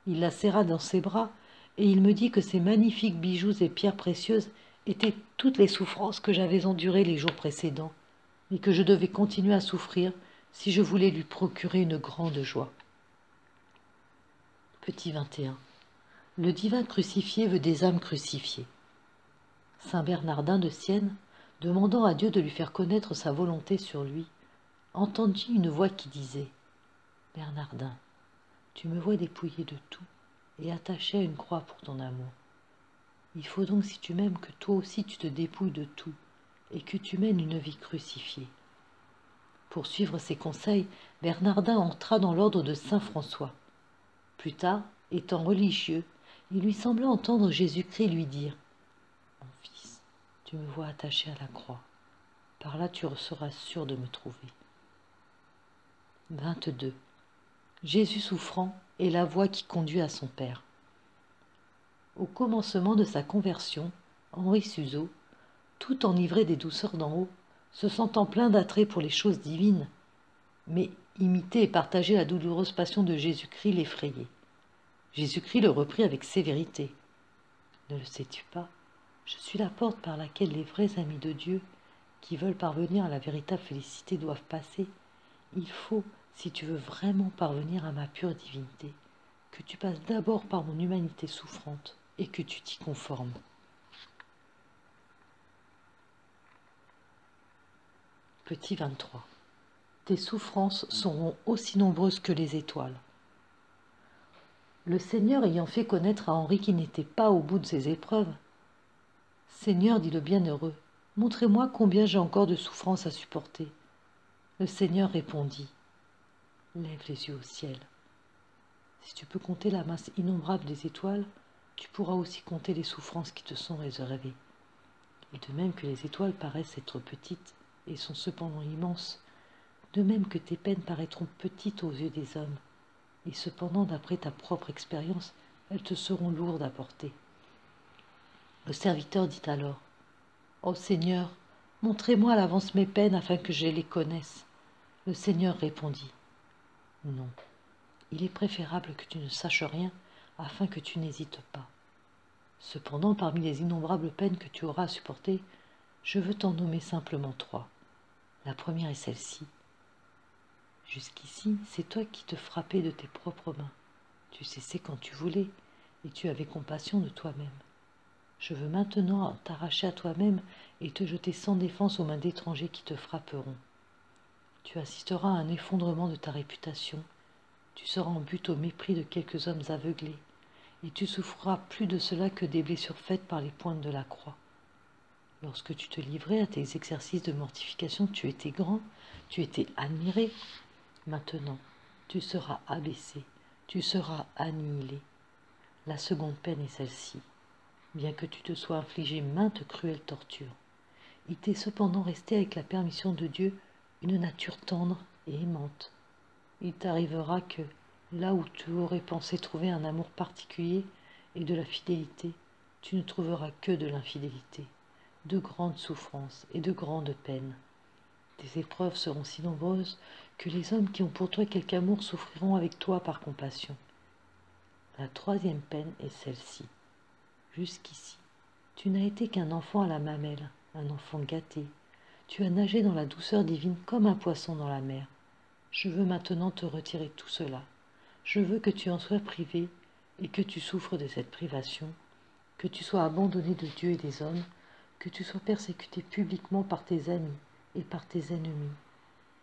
Il la serra dans ses bras, et il me dit que ces magnifiques bijoux et pierres précieuses étaient toutes les souffrances que j'avais endurées les jours précédents, et que je devais continuer à souffrir si je voulais lui procurer une grande joie. Petit 21. Le divin crucifié veut des âmes crucifiées. Saint Bernardin de Sienne, demandant à Dieu de lui faire connaître sa volonté sur lui, entendit une voix qui disait : « Bernardin, tu me vois dépouillé de tout et attaché à une croix pour ton amour. Il faut donc, si tu m'aimes, que toi aussi tu te dépouilles de tout et que tu mènes une vie crucifiée. » Pour suivre ses conseils, Bernardin entra dans l'ordre de saint François. Plus tard, étant religieux, il lui sembla entendre Jésus-Christ lui dire : « Mon fils, tu me vois attaché à la croix. Par là tu seras sûr de me trouver. » 22. Jésus souffrant est la voie qui conduit à son Père. Au commencement de sa conversion, Henri Suzeau, tout enivré des douceurs d'en haut, se sentant plein d'attrait pour les choses divines, mais imiter et partager la douloureuse passion de Jésus-Christ l'effrayait. Jésus-Christ le reprit avec sévérité : « Ne le sais-tu pas ? Je suis la porte par laquelle les vrais amis de Dieu, qui veulent parvenir à la véritable félicité, doivent passer. Il faut, si tu veux vraiment parvenir à ma pure divinité, que tu passes d'abord par mon humanité souffrante et que tu t'y conformes. » Petit 23. Tes souffrances seront aussi nombreuses que les étoiles. Le Seigneur ayant fait connaître à Henri qu'il n'était pas au bout de ses épreuves : « Seigneur, dit le bienheureux, montrez-moi combien j'ai encore de souffrances à supporter. » Le Seigneur répondit : « Lève les yeux au ciel. Si tu peux compter la masse innombrable des étoiles, tu pourras aussi compter les souffrances qui te sont réservées. Et de même que les étoiles paraissent être petites et sont cependant immenses, de même que tes peines paraîtront petites aux yeux des hommes, et cependant, d'après ta propre expérience, elles te seront lourdes à porter. » Le serviteur dit alors : « Ô Seigneur, montrez-moi à l'avance mes peines afin que je les connaisse. » Le Seigneur répondit : « Non, il est préférable que tu ne saches rien afin que tu n'hésites pas. Cependant, parmi les innombrables peines que tu auras à supporter, je veux t'en nommer simplement 3. La première est celle-ci. Jusqu'ici, c'est toi qui te frappais de tes propres mains. Tu cessais quand tu voulais, et tu avais compassion de toi-même. Je veux maintenant t'arracher à toi-même et te jeter sans défense aux mains d'étrangers qui te frapperont. Tu assisteras à un effondrement de ta réputation, tu seras en butte au mépris de quelques hommes aveuglés, et tu souffriras plus de cela que des blessures faites par les pointes de la croix. Lorsque tu te livrais à tes exercices de mortification, tu étais grand, tu étais admiré. Maintenant, tu seras abaissé, tu seras annihilé. La seconde peine est celle-ci. Bien que tu te sois infligé maintes cruelles tortures, il t'est cependant resté avec la permission de Dieu une nature tendre et aimante. Il t'arrivera que, là où tu aurais pensé trouver un amour particulier et de la fidélité, tu ne trouveras que de l'infidélité, de grandes souffrances et de grandes peines. Tes épreuves seront si nombreuses que les hommes qui ont pour toi quelque amour souffriront avec toi par compassion. La troisième peine est celle-ci. Jusqu'ici, tu n'as été qu'un enfant à la mamelle, un enfant gâté. Tu as nagé dans la douceur divine comme un poisson dans la mer. Je veux maintenant te retirer tout cela. Je veux que tu en sois privé et que tu souffres de cette privation, que tu sois abandonné de Dieu et des hommes, que tu sois persécuté publiquement par tes amis et par tes ennemis.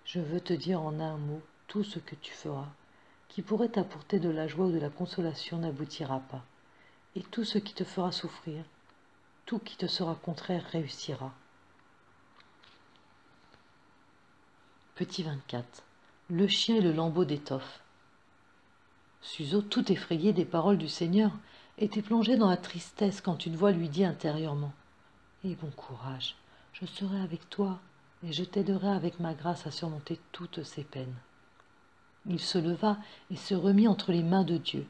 Je veux te dire en un mot tout ce que tu feras, qui pourrait t'apporter de la joie ou de la consolation n'aboutira pas, et tout ce qui te fera souffrir, tout qui te sera contraire réussira. Petit 24. Le chien et le lambeau d'étoffe. Suzeau, tout effrayé des paroles du Seigneur, était plongé dans la tristesse quand une voix lui dit intérieurement « Aie bon courage, je serai avec toi et je t'aiderai avec ma grâce à surmonter toutes ces peines. » Il se leva et se remit entre les mains de Dieu.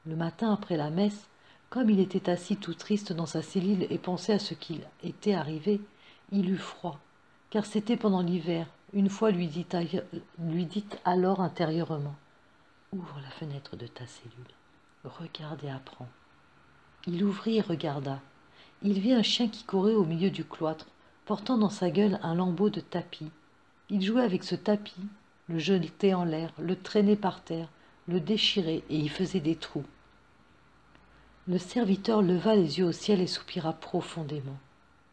Le matin après la messe, comme il était assis tout triste dans sa cellule et pensait à ce qui était arrivé, il eut froid, car c'était pendant l'hiver. Une fois lui dit alors intérieurement « Ouvre la fenêtre de ta cellule, regarde et apprends. » Il ouvrit et regarda. Il vit un chien qui courait au milieu du cloître, portant dans sa gueule un lambeau de tapis. Il jouait avec ce tapis, le jetait en l'air, le traînait par terre, le déchirait et y faisait des trous. Le serviteur leva les yeux au ciel et soupira profondément.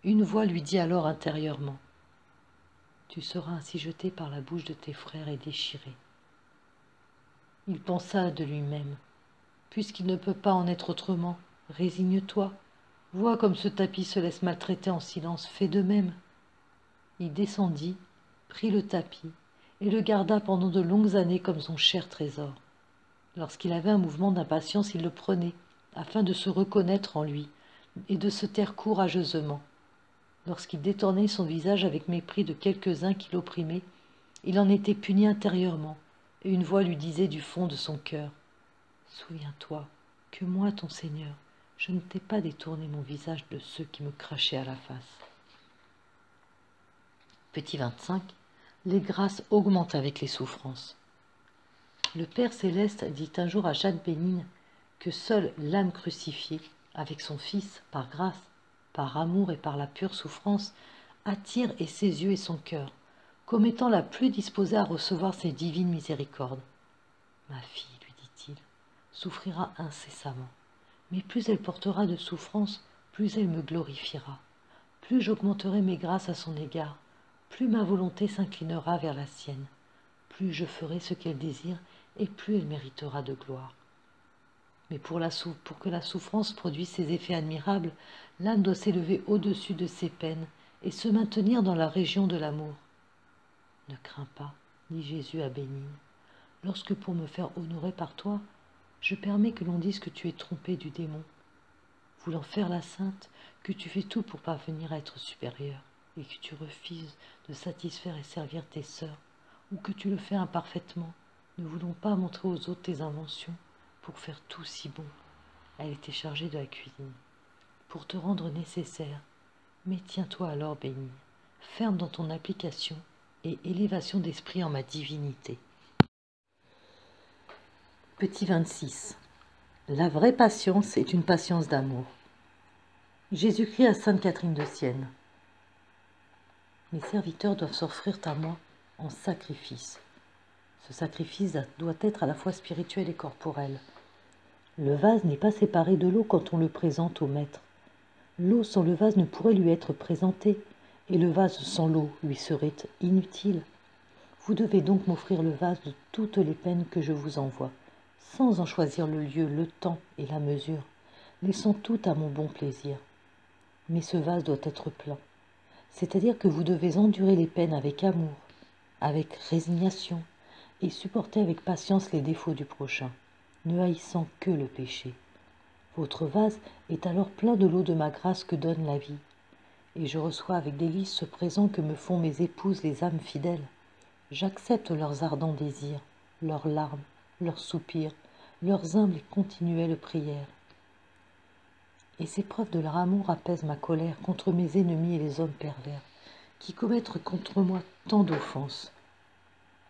Une voix lui dit alors intérieurement « Tu seras ainsi jeté par la bouche de tes frères et déchiré. » Il pensa de lui-même « Puisqu'il ne peut pas en être autrement, résigne-toi. Vois comme ce tapis se laisse maltraiter en silence, fais de même. » Il descendit, prit le tapis et le garda pendant de longues années comme son cher trésor. Lorsqu'il avait un mouvement d'impatience, il le prenait, afin de se reconnaître en lui et de se taire courageusement. Lorsqu'il détournait son visage avec mépris de quelques-uns qui l'opprimaient, il en était puni intérieurement, et une voix lui disait du fond de son cœur « Souviens-toi que moi, ton Seigneur, je ne t'ai pas détourné mon visage de ceux qui me crachaient à la face. » Petit 25. Les grâces augmentent avec les souffrances. Le Père Céleste dit un jour à Jeanne Bénigne que seule l'âme crucifiée, avec son Fils, par grâce, par amour et par la pure souffrance, attire et ses yeux et son cœur, comme étant la plus disposée à recevoir ses divines miséricordes. Ma fille, lui dit-il, souffrira incessamment, mais plus elle portera de souffrance, plus elle me glorifiera. Plus j'augmenterai mes grâces à son égard, plus ma volonté s'inclinera vers la sienne, plus je ferai ce qu'elle désire et plus elle méritera de gloire. Mais pour que la souffrance produise ses effets admirables, l'âme doit s'élever au-dessus de ses peines et se maintenir dans la région de l'amour. Ne crains pas, dit Jésus à Bénigne, lorsque pour me faire honorer par toi, je permets que l'on dise que tu es trompé du démon, voulant faire la sainte, que tu fais tout pour parvenir à être supérieure, et que tu refuses de satisfaire et servir tes sœurs, ou que tu le fais imparfaitement, ne voulant pas montrer aux autres tes inventions, pour faire tout si bon. Elle était chargée de la cuisine, pour te rendre nécessaire. Mais tiens-toi alors, Bénigne, ferme dans ton application et élévation d'esprit en ma divinité. Petit 26. La vraie patience est une patience d'amour. Jésus-Christ à Sainte Catherine de Sienne. Mes serviteurs doivent s'offrir à moi en sacrifice. Ce sacrifice doit être à la fois spirituel et corporel. Le vase n'est pas séparé de l'eau quand on le présente au maître. L'eau sans le vase ne pourrait lui être présentée, et le vase sans l'eau lui serait inutile. Vous devez donc m'offrir le vase de toutes les peines que je vous envoie, sans en choisir le lieu, le temps et la mesure, laissant tout à mon bon plaisir. Mais ce vase doit être plein, c'est-à-dire que vous devez endurer les peines avec amour, avec résignation, et supporter avec patience les défauts du prochain, ne haïssant que le péché. Votre vase est alors plein de l'eau de ma grâce que donne la vie, et je reçois avec délice ce présent que me font mes épouses les âmes fidèles. J'accepte leurs ardents désirs, leurs larmes, leurs soupirs, leurs humbles et continuelles prières. et ces preuves de leur amour apaisent ma colère contre mes ennemis et les hommes pervers, qui commettent contre moi tant d'offenses.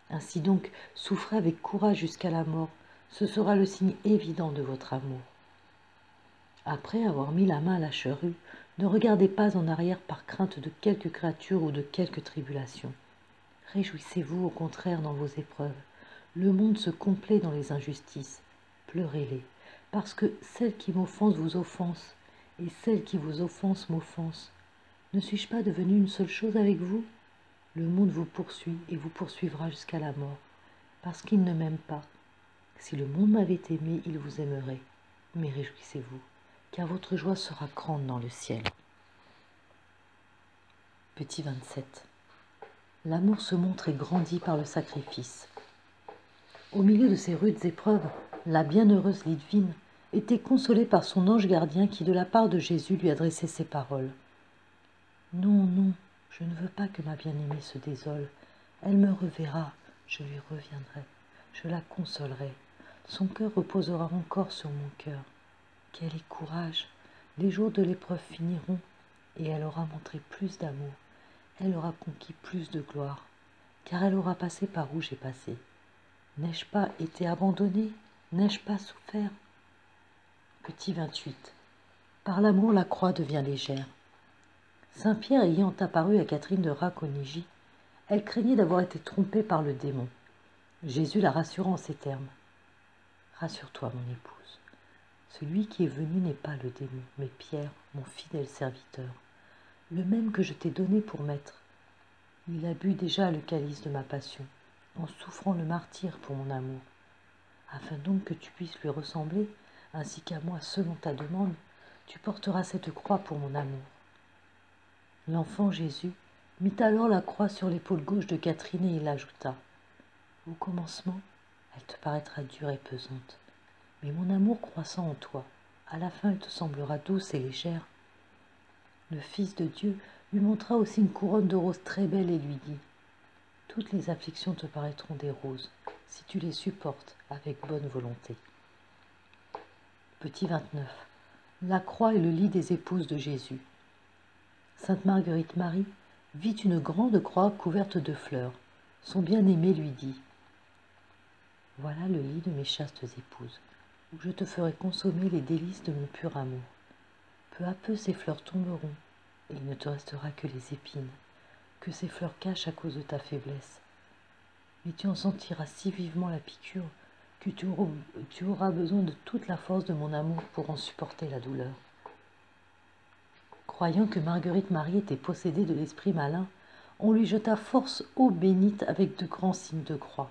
Ainsi donc, souffrez avec courage jusqu'à la mort, ce sera le signe évident de votre amour. Après avoir mis la main à la charrue, ne regardez pas en arrière par crainte de quelque créature ou de quelque tribulation. Réjouissez-vous au contraire dans vos épreuves. Le monde se complaît dans les injustices. Pleurez-les, parce que celle qui m'offense vous offense, et celle qui vous offense m'offense. Ne suis-je pas devenue une seule chose avec vous? Le monde vous poursuit et vous poursuivra jusqu'à la mort, parce qu'il ne m'aime pas. Si le monde m'avait aimé, il vous aimerait. Mais réjouissez-vous, car votre joie sera grande dans le ciel. Petit 27. L'amour se montre et grandit par le sacrifice. Au milieu de ces rudes épreuves, la bienheureuse Lidvine était consolée par son ange gardien qui, de la part de Jésus, lui adressait ces paroles. « Non, non, je ne veux pas que ma bien-aimée se désole. Elle me reverra, je lui reviendrai, je la consolerai. Son cœur reposera encore sur mon cœur. Quel est courage! Les jours de l'épreuve finiront, et elle aura montré plus d'amour. Elle aura conquis plus de gloire, car elle aura passé par où j'ai passé. N'ai-je pas été abandonnée? N'ai-je pas souffert? Petit 28. Par l'amour, la croix devient légère. Saint Pierre ayant apparu à Catherine de Racconigi, elle craignait d'avoir été trompée par le démon. Jésus la rassura en ces termes. Rassure-toi, mon épouse. Celui qui est venu n'est pas le démon, mais Pierre, mon fidèle serviteur, le même que je t'ai donné pour maître. Il a bu déjà le calice de ma passion, en souffrant le martyre pour mon amour. Afin donc que tu puisses lui ressembler, ainsi qu'à moi selon ta demande, tu porteras cette croix pour mon amour. L'enfant Jésus mit alors la croix sur l'épaule gauche de Catherine et il ajouta. Au commencement, elle te paraîtra dure et pesante, mais mon amour croissant en toi, à la fin elle te semblera douce et légère. Le Fils de Dieu lui montra aussi une couronne de roses très belle et lui dit « Toutes les afflictions te paraîtront des roses, si tu les supportes avec bonne volonté. » Petit 29. La croix est le lit des épouses de Jésus. Sainte Marguerite Marie vit une grande croix couverte de fleurs. Son bien-aimé lui dit « Voilà le lit de mes chastes épouses, où je te ferai consommer les délices de mon pur amour. Peu à peu ces fleurs tomberont, et il ne te restera que les épines, que ces fleurs cachent à cause de ta faiblesse. Mais tu en sentiras si vivement la piqûre que tu auras besoin de toute la force de mon amour pour en supporter la douleur. » Croyant que Marguerite Marie était possédée de l'esprit malin, on lui jeta force eau bénite avec de grands signes de croix.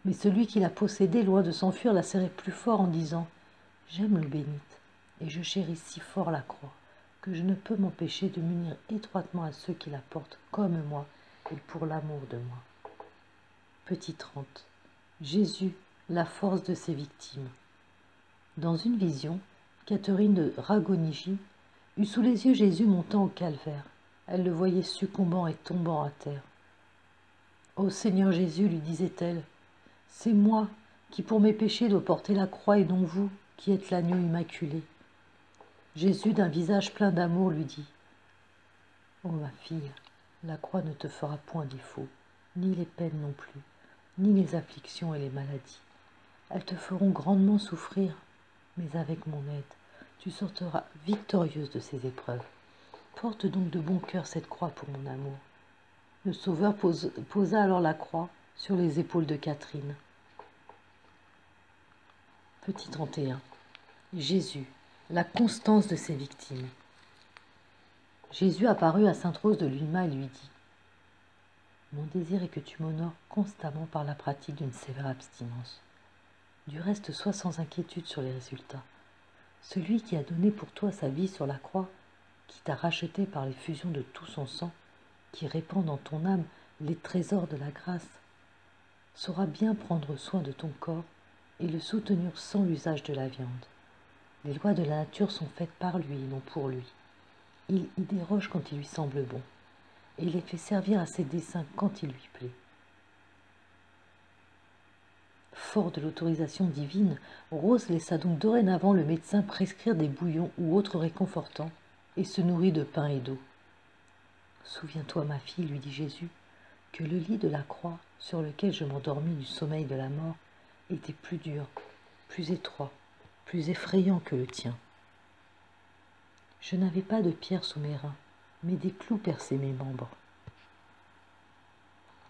Mais celui qui la possédait, loin de s'enfuir, la serrait plus fort en disant « J'aime l'eau bénite, et je chéris si fort la croix, que je ne peux m'empêcher de m'unir étroitement à ceux qui la portent comme moi et pour l'amour de moi. » Petit 30. Jésus, la force de ses victimes. Dans une vision, Catherine de Racconigi eut sous les yeux Jésus montant au calvaire. Elle le voyait succombant et tombant à terre. « Ô Seigneur Jésus, lui disait-elle, c'est moi qui pour mes péchés dois porter la croix et non vous qui êtes l'agneau immaculé. » Jésus, d'un visage plein d'amour, lui dit « Ô ma fille, la croix ne te fera point défaut, ni les peines non plus, ni les afflictions et les maladies. Elles te feront grandement souffrir, mais avec mon aide, tu sortiras victorieuse de ces épreuves. Porte donc de bon cœur cette croix pour mon amour. » Le Sauveur posa alors la croix sur les épaules de Catherine. Petit 31. Jésus, la constance de ses victimes. Jésus apparut à sainte Rose de Lima et lui dit « Mon désir est que tu m'honores constamment par la pratique d'une sévère abstinence. Du reste, sois sans inquiétude sur les résultats. Celui qui a donné pour toi sa vie sur la croix, qui t'a racheté par l'effusion de tout son sang, qui répand dans ton âme les trésors de la grâce, saura bien prendre soin de ton corps et le soutenir sans l'usage de la viande. Les lois de la nature sont faites par lui et non pour lui. Il y déroge quand il lui semble bon, et il les fait servir à ses desseins quand il lui plaît. fort de l'autorisation divine, Rose laissa donc dorénavant le médecin prescrire des bouillons ou autres réconfortants et se nourrit de pain et d'eau. « Souviens-toi, ma fille, lui dit Jésus, que le lit de la croix sur lequel je m'endormis du sommeil de la mort était plus dur, plus étroit, plus effrayant que le tien. Je n'avais pas de pierre sous mes reins, mais des clous perçaient mes membres.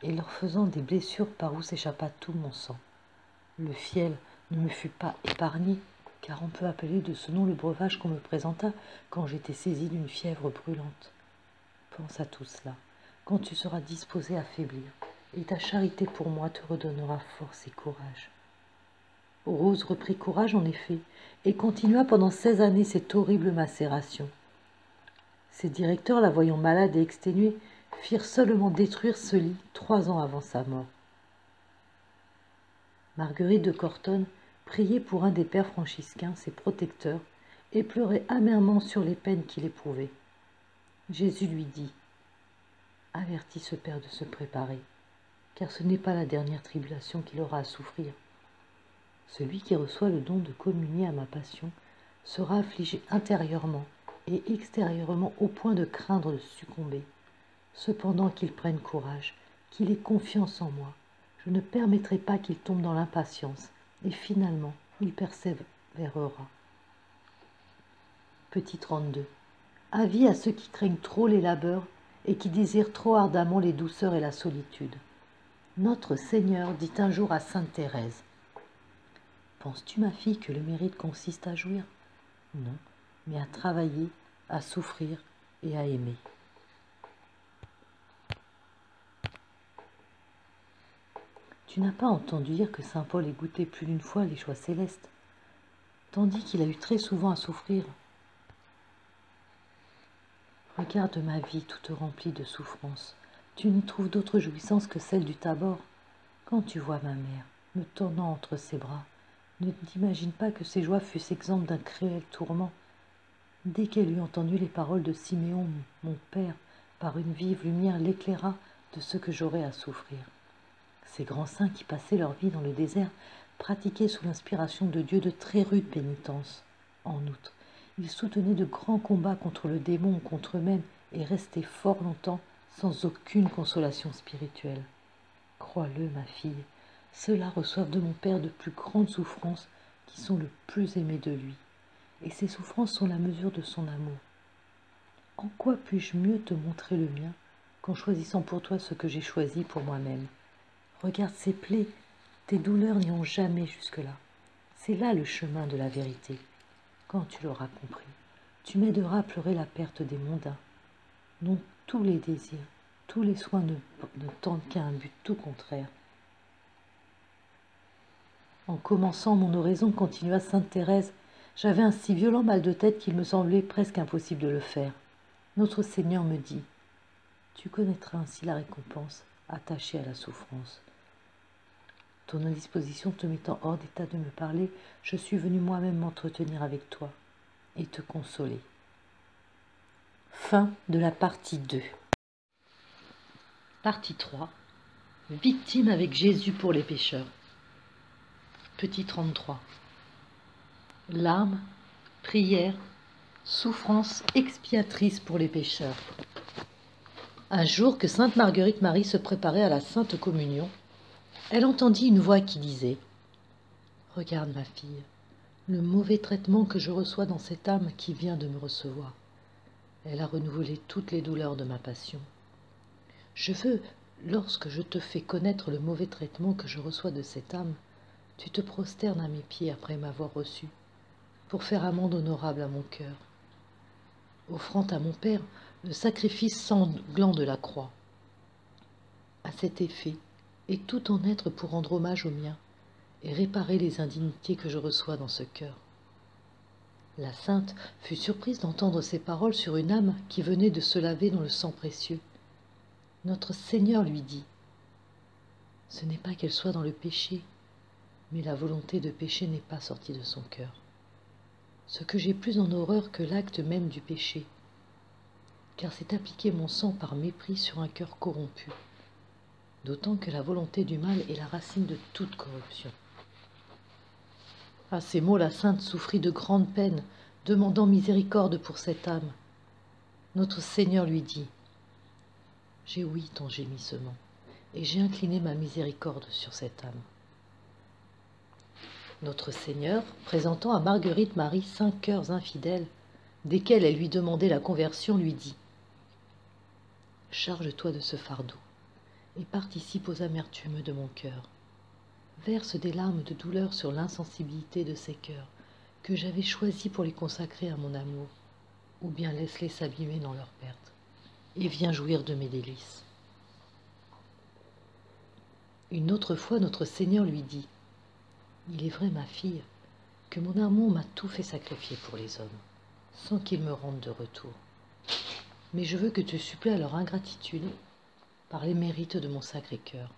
Et leur faisant des blessures par où s'échappa tout mon sang. Le fiel ne me fut pas épargné, car on peut appeler de ce nom le breuvage qu'on me présenta quand j'étais saisie d'une fièvre brûlante. Pense à tout cela, quand tu seras disposé à faiblir, et ta charité pour moi te redonnera force et courage. » Rose reprit courage en effet, et continua pendant 16 années cette horrible macération. Ses directeurs, la voyant malade et exténuée, firent seulement détruire ce lit 3 ans avant sa mort. Marguerite de Cortone priait pour un des pères franciscains, ses protecteurs, et pleurait amèrement sur les peines qu'il éprouvait. Jésus lui dit « Avertis ce père de se préparer, car ce n'est pas la dernière tribulation qu'il aura à souffrir. Celui qui reçoit le don de communier à ma passion sera affligé intérieurement et extérieurement au point de craindre de succomber. Cependant qu'il prenne courage, qu'il ait confiance en moi, je ne permettrai pas qu'il tombe dans l'impatience, et finalement il persévérera. » Petit 32. Avis à ceux qui craignent trop les labeurs et qui désirent trop ardemment les douceurs et la solitude. Notre Seigneur dit un jour à sainte Thérèse : « Penses-tu, ma fille, que le mérite consiste à jouir ? Non, mais à travailler, à souffrir et à aimer. » Tu n'as pas entendu dire que saint Paul ait goûté plus d'une fois les joies célestes, tandis qu'il a eu très souvent à souffrir. Regarde ma vie toute remplie de souffrances. Tu n'y trouves d'autre jouissance que celle du Tabor. Quand tu vois ma mère, me tendant entre ses bras, ne t'imagine pas que ses joies fussent exemptes d'un cruel tourment. Dès qu'elle eut entendu les paroles de Siméon, mon père, par une vive lumière l'éclaira de ce que j'aurais à souffrir. Ces grands saints qui passaient leur vie dans le désert pratiquaient sous l'inspiration de Dieu de très rudes pénitences. En outre, ils soutenaient de grands combats contre le démon ou contre eux-mêmes et restaient fort longtemps sans aucune consolation spirituelle. Crois-le, ma fille, ceux-là reçoivent de mon Père de plus grandes souffrances qui sont le plus aimés de lui, et ces souffrances sont la mesure de son amour. En quoi puis-je mieux te montrer le mien qu'en choisissant pour toi ce que j'ai choisi pour moi-même ? Regarde ces plaies, tes douleurs n'y ont jamais jusque-là. C'est là le chemin de la vérité. Quand tu l'auras compris, tu m'aideras à pleurer la perte des mondains, dont tous les désirs, tous les soins ne tendent qu'à un but tout contraire. En commençant mon oraison, continua sainte Thérèse, j'avais un si violent mal de tête qu'il me semblait presque impossible de le faire. Notre Seigneur me dit, tu connaîtras ainsi la récompense attachée à la souffrance. Ton indisposition te mettant hors d'état de me parler, je suis venu moi-même m'entretenir avec toi et te consoler. Fin de la partie 2. Partie 3. Victime avec Jésus pour les pécheurs. Petit 33. Larmes, prières, souffrances expiatrices pour les pécheurs. Un jour que sainte Marguerite Marie se préparait à la Sainte Communion, elle entendit une voix qui disait « Regarde ma fille, le mauvais traitement que je reçois dans cette âme qui vient de me recevoir. Elle a renouvelé toutes les douleurs de ma passion. Je veux, lorsque je te fais connaître le mauvais traitement que je reçois de cette âme, tu te prosternes à mes pieds après m'avoir reçu, pour faire amende honorable à mon cœur, offrant à mon Père le sacrifice sanglant de la croix. À cet effet, et tout en être pour rendre hommage au mien, et réparer les indignités que je reçois dans ce cœur. » La sainte fut surprise d'entendre ces paroles sur une âme qui venait de se laver dans le sang précieux. Notre Seigneur lui dit « Ce n'est pas qu'elle soit dans le péché, mais la volonté de pécher n'est pas sortie de son cœur. Ce que j'ai plus en horreur que l'acte même du péché, car c'est appliquer mon sang par mépris sur un cœur corrompu, d'autant que la volonté du mal est la racine de toute corruption. À ces mots, la sainte souffrit de grandes peines, demandant miséricorde pour cette âme. Notre Seigneur lui dit, « J'ai ouï ton gémissement, et j'ai incliné ma miséricorde sur cette âme. » Notre Seigneur, présentant à Marguerite Marie 5 cœurs infidèles, desquels elle lui demandait la conversion, lui dit, « Charge-toi de ce fardeau, et participe aux amertumes de mon cœur. Verse des larmes de douleur sur l'insensibilité de ces cœurs, que j'avais choisis pour les consacrer à mon amour, ou bien laisse-les s'abîmer dans leur perte, et viens jouir de mes délices. » Une autre fois, notre Seigneur lui dit, « Il est vrai, ma fille, que mon amour m'a tout fait sacrifier pour les hommes, sans qu'ils me rendent de retour. Mais je veux que tu supplées à leur ingratitude par les mérites de mon Sacré-Cœur.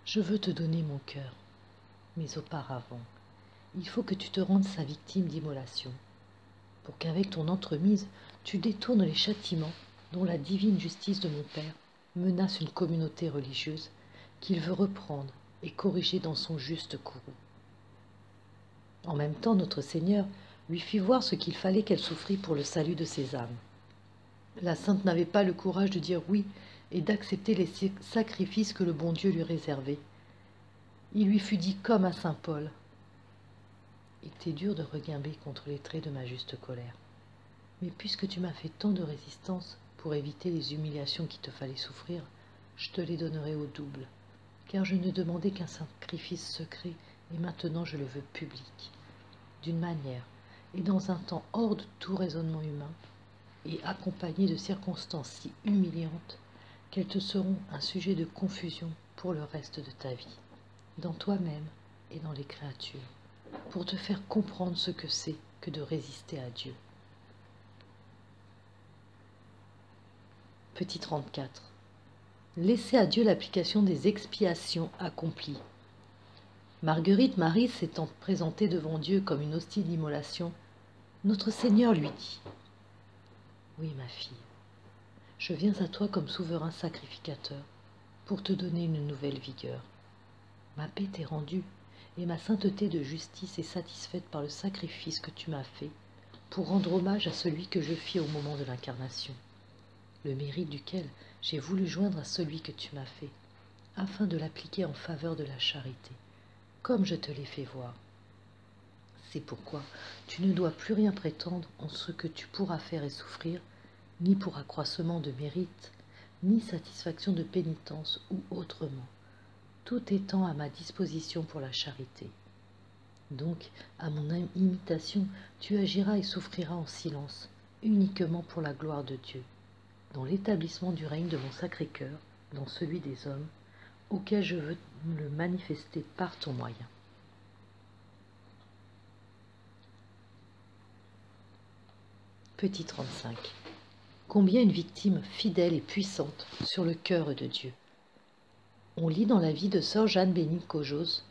Je veux te donner mon cœur, mais auparavant, il faut que tu te rendes sa victime d'immolation, pour qu'avec ton entremise, tu détournes les châtiments dont la divine justice de mon Père menace une communauté religieuse qu'il veut reprendre et corriger dans son juste courroux. » En même temps, notre Seigneur lui fit voir ce qu'il fallait qu'elle souffrit pour le salut de ses âmes. La sainte n'avait pas le courage de dire oui et d'accepter les sacrifices que le bon Dieu lui réservait. Il lui fut dit comme à saint Paul, « Il t'est dur de reguimber contre les traits de ma juste colère. Mais puisque tu m'as fait tant de résistance pour éviter les humiliations qu'il te fallait souffrir, je te les donnerai au double, car je ne demandais qu'un sacrifice secret, et maintenant je le veux public, d'une manière et dans un temps hors de tout raisonnement humain, et accompagné de circonstances si humiliantes qu'elles te seront un sujet de confusion pour le reste de ta vie, dans toi-même et dans les créatures, pour te faire comprendre ce que c'est que de résister à Dieu. » Petit 34. Laissez à Dieu l'application des expiations accomplies. Marguerite Marie s'étant présentée devant Dieu comme une hostie d'immolation, notre Seigneur lui dit, « Oui, ma fille, je viens à toi comme souverain sacrificateur pour te donner une nouvelle vigueur. Ma paix t'est rendue et ma sainteté de justice est satisfaite par le sacrifice que tu m'as fait pour rendre hommage à celui que je fis au moment de l'incarnation, le mérite duquel j'ai voulu joindre à celui que tu m'as fait, afin de l'appliquer en faveur de la charité, comme je te l'ai fait voir. C'est pourquoi tu ne dois plus rien prétendre en ce que tu pourras faire et souffrir, ni pour accroissement de mérite, ni satisfaction de pénitence ou autrement, tout étant à ma disposition pour la charité. Donc, à mon imitation, tu agiras et souffriras en silence, uniquement pour la gloire de Dieu, dans l'établissement du règne de mon Sacré-Cœur, dans celui des hommes, auquel je veux le manifester par ton moyen. Petit 35. Combien une victime fidèle et puissante sur le cœur de Dieu. On lit dans la vie de sœur Jeanne Bénigne Cojos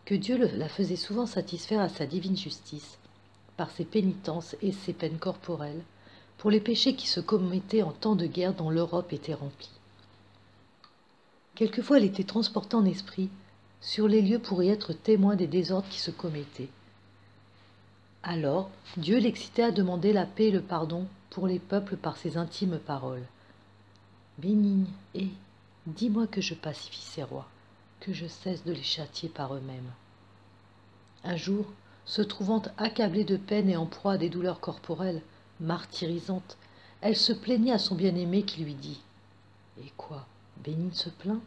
que Dieu la faisait souvent satisfaire à sa divine justice par ses pénitences et ses peines corporelles pour les péchés qui se commettaient en temps de guerre dont l'Europe était remplie. Quelquefois elle était transportée en esprit sur les lieux pour y être témoin des désordres qui se commettaient. Alors Dieu l'excitait à demander la paix et le pardon pour les peuples par ses intimes paroles. « Bénigne, et dis-moi que je pacifie ces rois, que je cesse de les châtier par eux-mêmes. » Un jour, se trouvant accablée de peine et en proie à des douleurs corporelles, martyrisantes, elle se plaignit à son bien-aimé qui lui dit « Et quoi, Bénigne se plaint?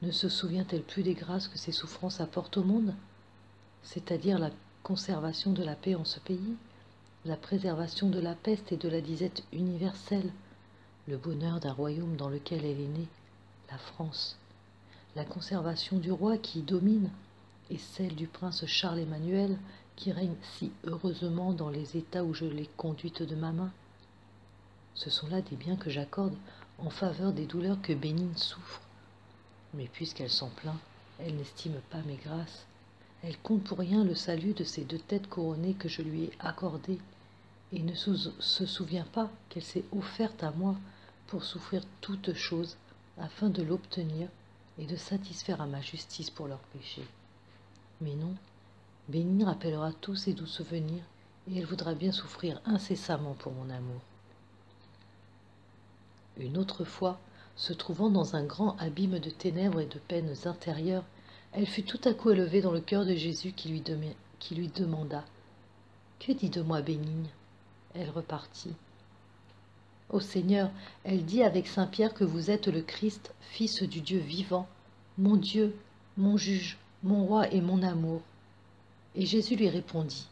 Ne se souvient-elle plus des grâces que ses souffrances apportent au monde, c'est-à-dire la conservation de la paix en ce pays, la préservation de la peste et de la disette universelle, le bonheur d'un royaume dans lequel elle est née, la France, la conservation du roi qui y domine, et celle du prince Charles-Emmanuel qui règne si heureusement dans les états où je l'ai conduite de ma main. Ce sont là des biens que j'accorde en faveur des douleurs que Bénigne souffre. Mais puisqu'elle s'en plaint, elle n'estime pas mes grâces. Elle compte pour rien le salut de ces 2 têtes couronnées que je lui ai accordées, et ne se souvient pas qu'elle s'est offerte à moi pour souffrir toutes choses, afin de l'obtenir et de satisfaire à ma justice pour leurs péchés. Mais non, Bénigne rappellera tous ses doux souvenirs et elle voudra bien souffrir incessamment pour mon amour. Une autre fois, se trouvant dans un grand abîme de ténèbres et de peines intérieures, elle fut tout à coup élevée dans le cœur de Jésus qui lui demanda « Que dit de moi, Bénigne ?» Elle repartit. « Ô Seigneur, elle dit avec saint Pierre que vous êtes le Christ, fils du Dieu vivant, mon Dieu, mon juge, mon roi et mon amour. » Et Jésus lui répondit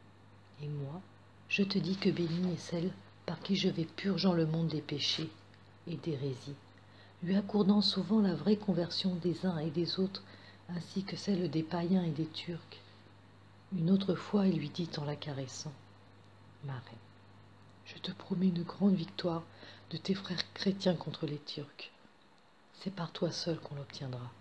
« Et moi, je te dis que Bénigne est celle par qui je vais purgeant le monde des péchés et d'hérésie, lui accordant souvent la vraie conversion des uns et des autres, ainsi que celle des païens et des Turcs. » Une autre fois, il lui dit en la caressant « Ma reine, je te promets une grande victoire de tes frères chrétiens contre les Turcs. C'est par toi seul qu'on l'obtiendra. »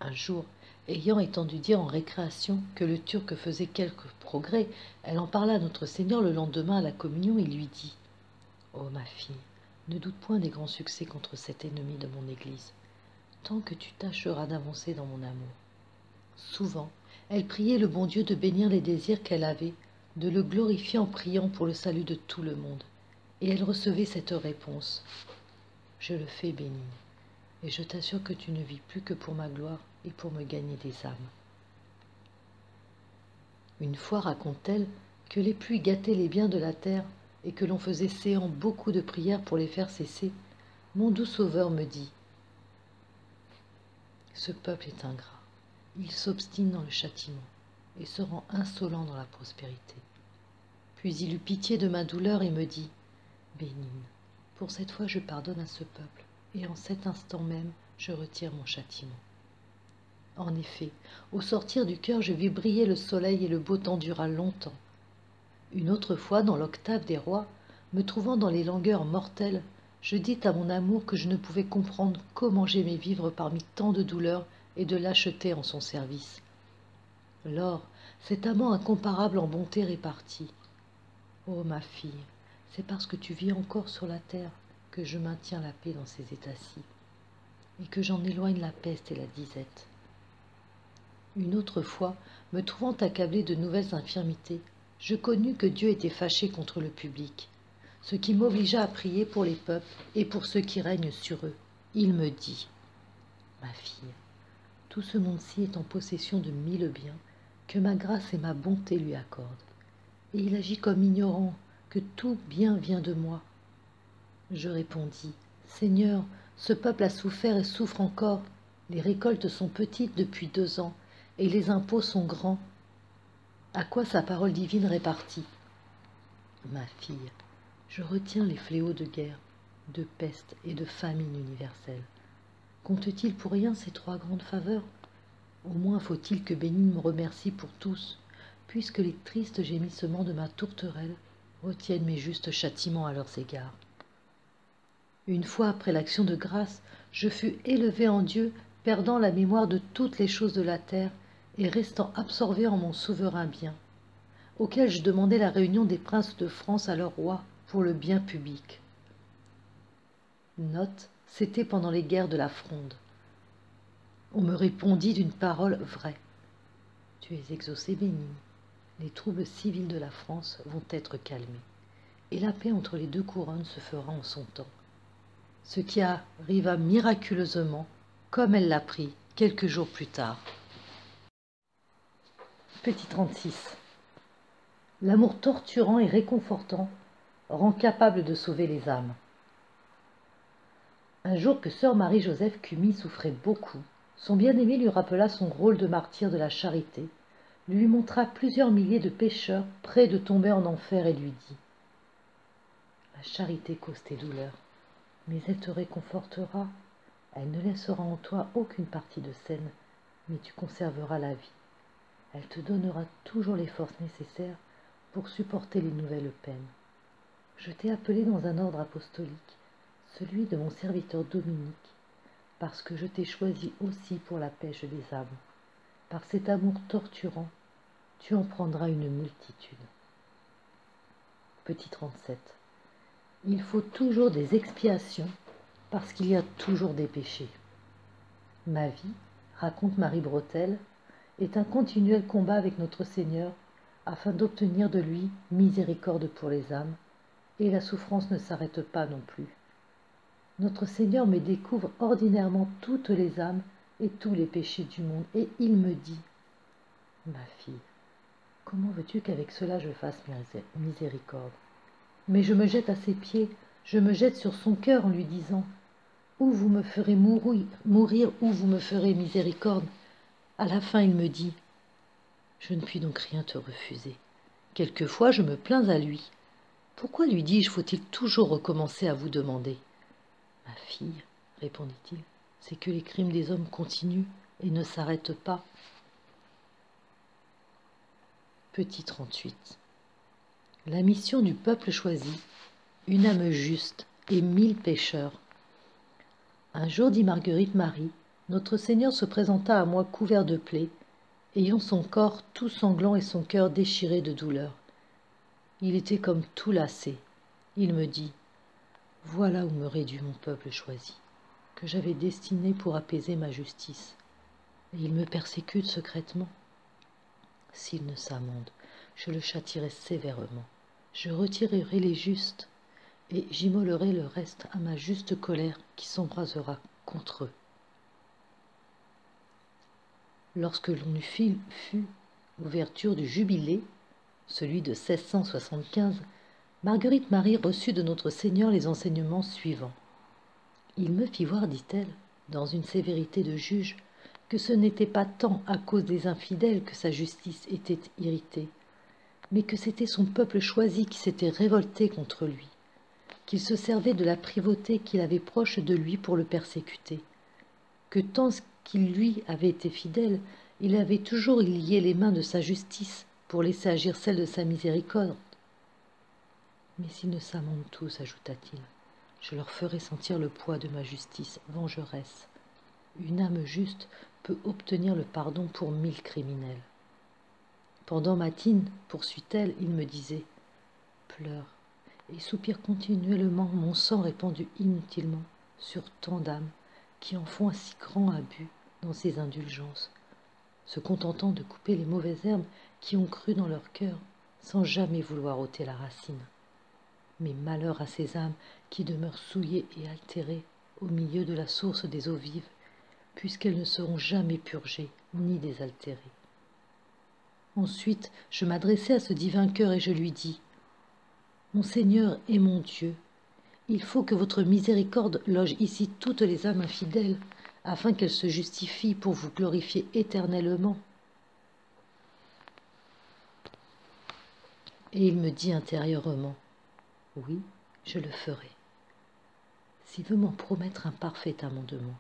Un jour, ayant entendu dire en récréation que le Turc faisait quelques progrès, elle en parla à notre Seigneur le lendemain à la communion et lui dit « Ô ma fille, ne doute point des grands succès contre cet ennemi de mon Église, tant que tu tâcheras d'avancer dans mon amour. » Souvent, elle priait le bon Dieu de bénir les désirs qu'elle avait, de le glorifier en priant pour le salut de tout le monde. Et elle recevait cette réponse. « Je le fais, Bénigne, et je t'assure que tu ne vis plus que pour ma gloire et pour me gagner des âmes. » Une fois raconte-t-elle que les pluies gâtaient les biens de la terre et que l'on faisait séant beaucoup de prières pour les faire cesser. Mon doux Sauveur me dit « Ce peuple est ingrat. Il s'obstine dans le châtiment et se rend insolent dans la prospérité. » Puis il eut pitié de ma douleur et me dit « Bénigne, pour cette fois je pardonne à ce peuple, et en cet instant même je retire mon châtiment. » En effet, au sortir du cœur, je vis briller le soleil et le beau temps dura longtemps. Une autre fois, dans l'octave des rois, me trouvant dans les langueurs mortelles, je dis à mon amour que je ne pouvais comprendre comment j'aimais vivre parmi tant de douleurs et de lâcheté en son service. Lors, cet amant incomparable en bonté répartit. « Ô ma fille, c'est parce que tu vis encore sur la terre que je maintiens la paix dans ces états-ci, et que j'en éloigne la peste et la disette. » Une autre fois, me trouvant accablée de nouvelles infirmités, je connus que Dieu était fâché contre le public, ce qui m'obligea à prier pour les peuples et pour ceux qui règnent sur eux. Il me dit, « Ma fille, tout ce monde-ci est en possession de 1000 biens que ma grâce et ma bonté lui accordent, et il agit comme ignorant que tout bien vient de moi. » Je répondis, « Seigneur, ce peuple a souffert et souffre encore. Les récoltes sont petites depuis 2 ans, et les impôts sont grands. » À quoi sa parole divine répartit, « Ma fille, je retiens les fléaux de guerre, de peste et de famine universelle. Compte-t-il pour rien ces 3 grandes faveurs? Au moins faut-il que Bénigne me remercie pour tous, puisque les tristes gémissements de ma tourterelle retiennent mes justes châtiments à leurs égards. » Une fois après l'action de grâce, je fus élevée en Dieu, perdant la mémoire de toutes les choses de la terre et restant absorbée en mon souverain bien, auquel je demandais la réunion des princes de France à leur roi pour le bien public. Note, c'était pendant les guerres de la Fronde. On me répondit d'une parole vraie. « Tu es exaucé, Bénigne. Les troubles civils de la France vont être calmés, et la paix entre les 2 couronnes se fera en son temps. » Ce qui arriva miraculeusement, comme elle l'apprit quelques jours plus tard. Petit 36. L'amour torturant et réconfortant rend capable de sauver les âmes. Un jour que sœur Marie-Joseph Cumy souffrait beaucoup, son bien-aimé lui rappela son rôle de martyr de la charité, lui montra plusieurs milliers de pécheurs près de tomber en enfer et lui dit « La charité cause tes douleurs, mais elle te réconfortera. Elle ne laissera en toi aucune partie de saine, mais tu conserveras la vie. Elle te donnera toujours les forces nécessaires pour supporter les nouvelles peines. Je t'ai appelé dans un ordre apostolique, celui de mon serviteur Dominique, parce que je t'ai choisi aussi pour la pêche des âmes. Par cet amour torturant, tu en prendras une multitude. » Petit 37. Il faut toujours des expiations parce qu'il y a toujours des péchés. Ma vie, raconte Marie Bretel, est un continuel combat avec notre Seigneur afin d'obtenir de lui miséricorde pour les âmes, et la souffrance ne s'arrête pas non plus. Notre Seigneur me découvre ordinairement toutes les âmes et tous les péchés du monde, et il me dit, « Ma fille, comment veux-tu qu'avec cela je fasse miséricorde ?» Mais je me jette à ses pieds, je me jette sur son cœur en lui disant, « Ou vous me ferez mourir, ou vous me ferez miséricorde. » À la fin, il me dit, « Je ne puis donc rien te refuser. Quelquefois, je me plains à lui. Pourquoi, lui dis-je, faut-il toujours recommencer à vous demander ?»« Ma fille, répondit-il, c'est que les crimes des hommes continuent et ne s'arrêtent pas. » Petit 38. La mission du peuple choisi, une âme juste et 1000 pécheurs. Un jour, dit Marguerite Marie, notre Seigneur se présenta à moi couvert de plaies, ayant son corps tout sanglant et son cœur déchiré de douleur. Il était comme tout lassé. Il me dit, « Voilà où me réduit mon peuple choisi, que j'avais destiné pour apaiser ma justice. Et il me persécute secrètement. S'il ne s'amende, je le châtierai sévèrement. Je retirerai les justes, et j'immolerai le reste à ma juste colère qui s'embrasera contre eux. » Lorsque l'on fut l'ouverture du jubilé, celui de 1675, Marguerite Marie reçut de notre Seigneur les enseignements suivants. Il me fit voir, dit-elle, dans une sévérité de juge, que ce n'était pas tant à cause des infidèles que sa justice était irritée, mais que c'était son peuple choisi qui s'était révolté contre lui, qu'il se servait de la privauté qu'il avait proche de lui pour le persécuter, que tant qu'il lui avait été fidèle, il avait toujours lié les mains de sa justice pour laisser agir celle de sa miséricorde. Mais s'ils ne s'amendent tous, ajouta-t-il, je leur ferai sentir le poids de ma justice vengeresse. Une âme juste peut obtenir le pardon pour 1000 criminels. Pendant matine, poursuit-elle, il me disait, pleure et soupire continuellement mon sang répandu inutilement sur tant d'âmes qui en font un si grand abus dans ces indulgences, se contentant de couper les mauvaises herbes qui ont cru dans leur cœur sans jamais vouloir ôter la racine. Mais malheur à ces âmes qui demeurent souillées et altérées au milieu de la source des eaux vives, puisqu'elles ne seront jamais purgées ni désaltérées. Ensuite, je m'adressai à ce divin cœur et je lui dis, « Mon Seigneur et mon Dieu, il faut que votre miséricorde loge ici toutes les âmes infidèles, afin qu'elles se justifient pour vous glorifier éternellement. » Et il me dit intérieurement, « Oui, je le ferai, s'il veut m'en promettre un parfait amendement. »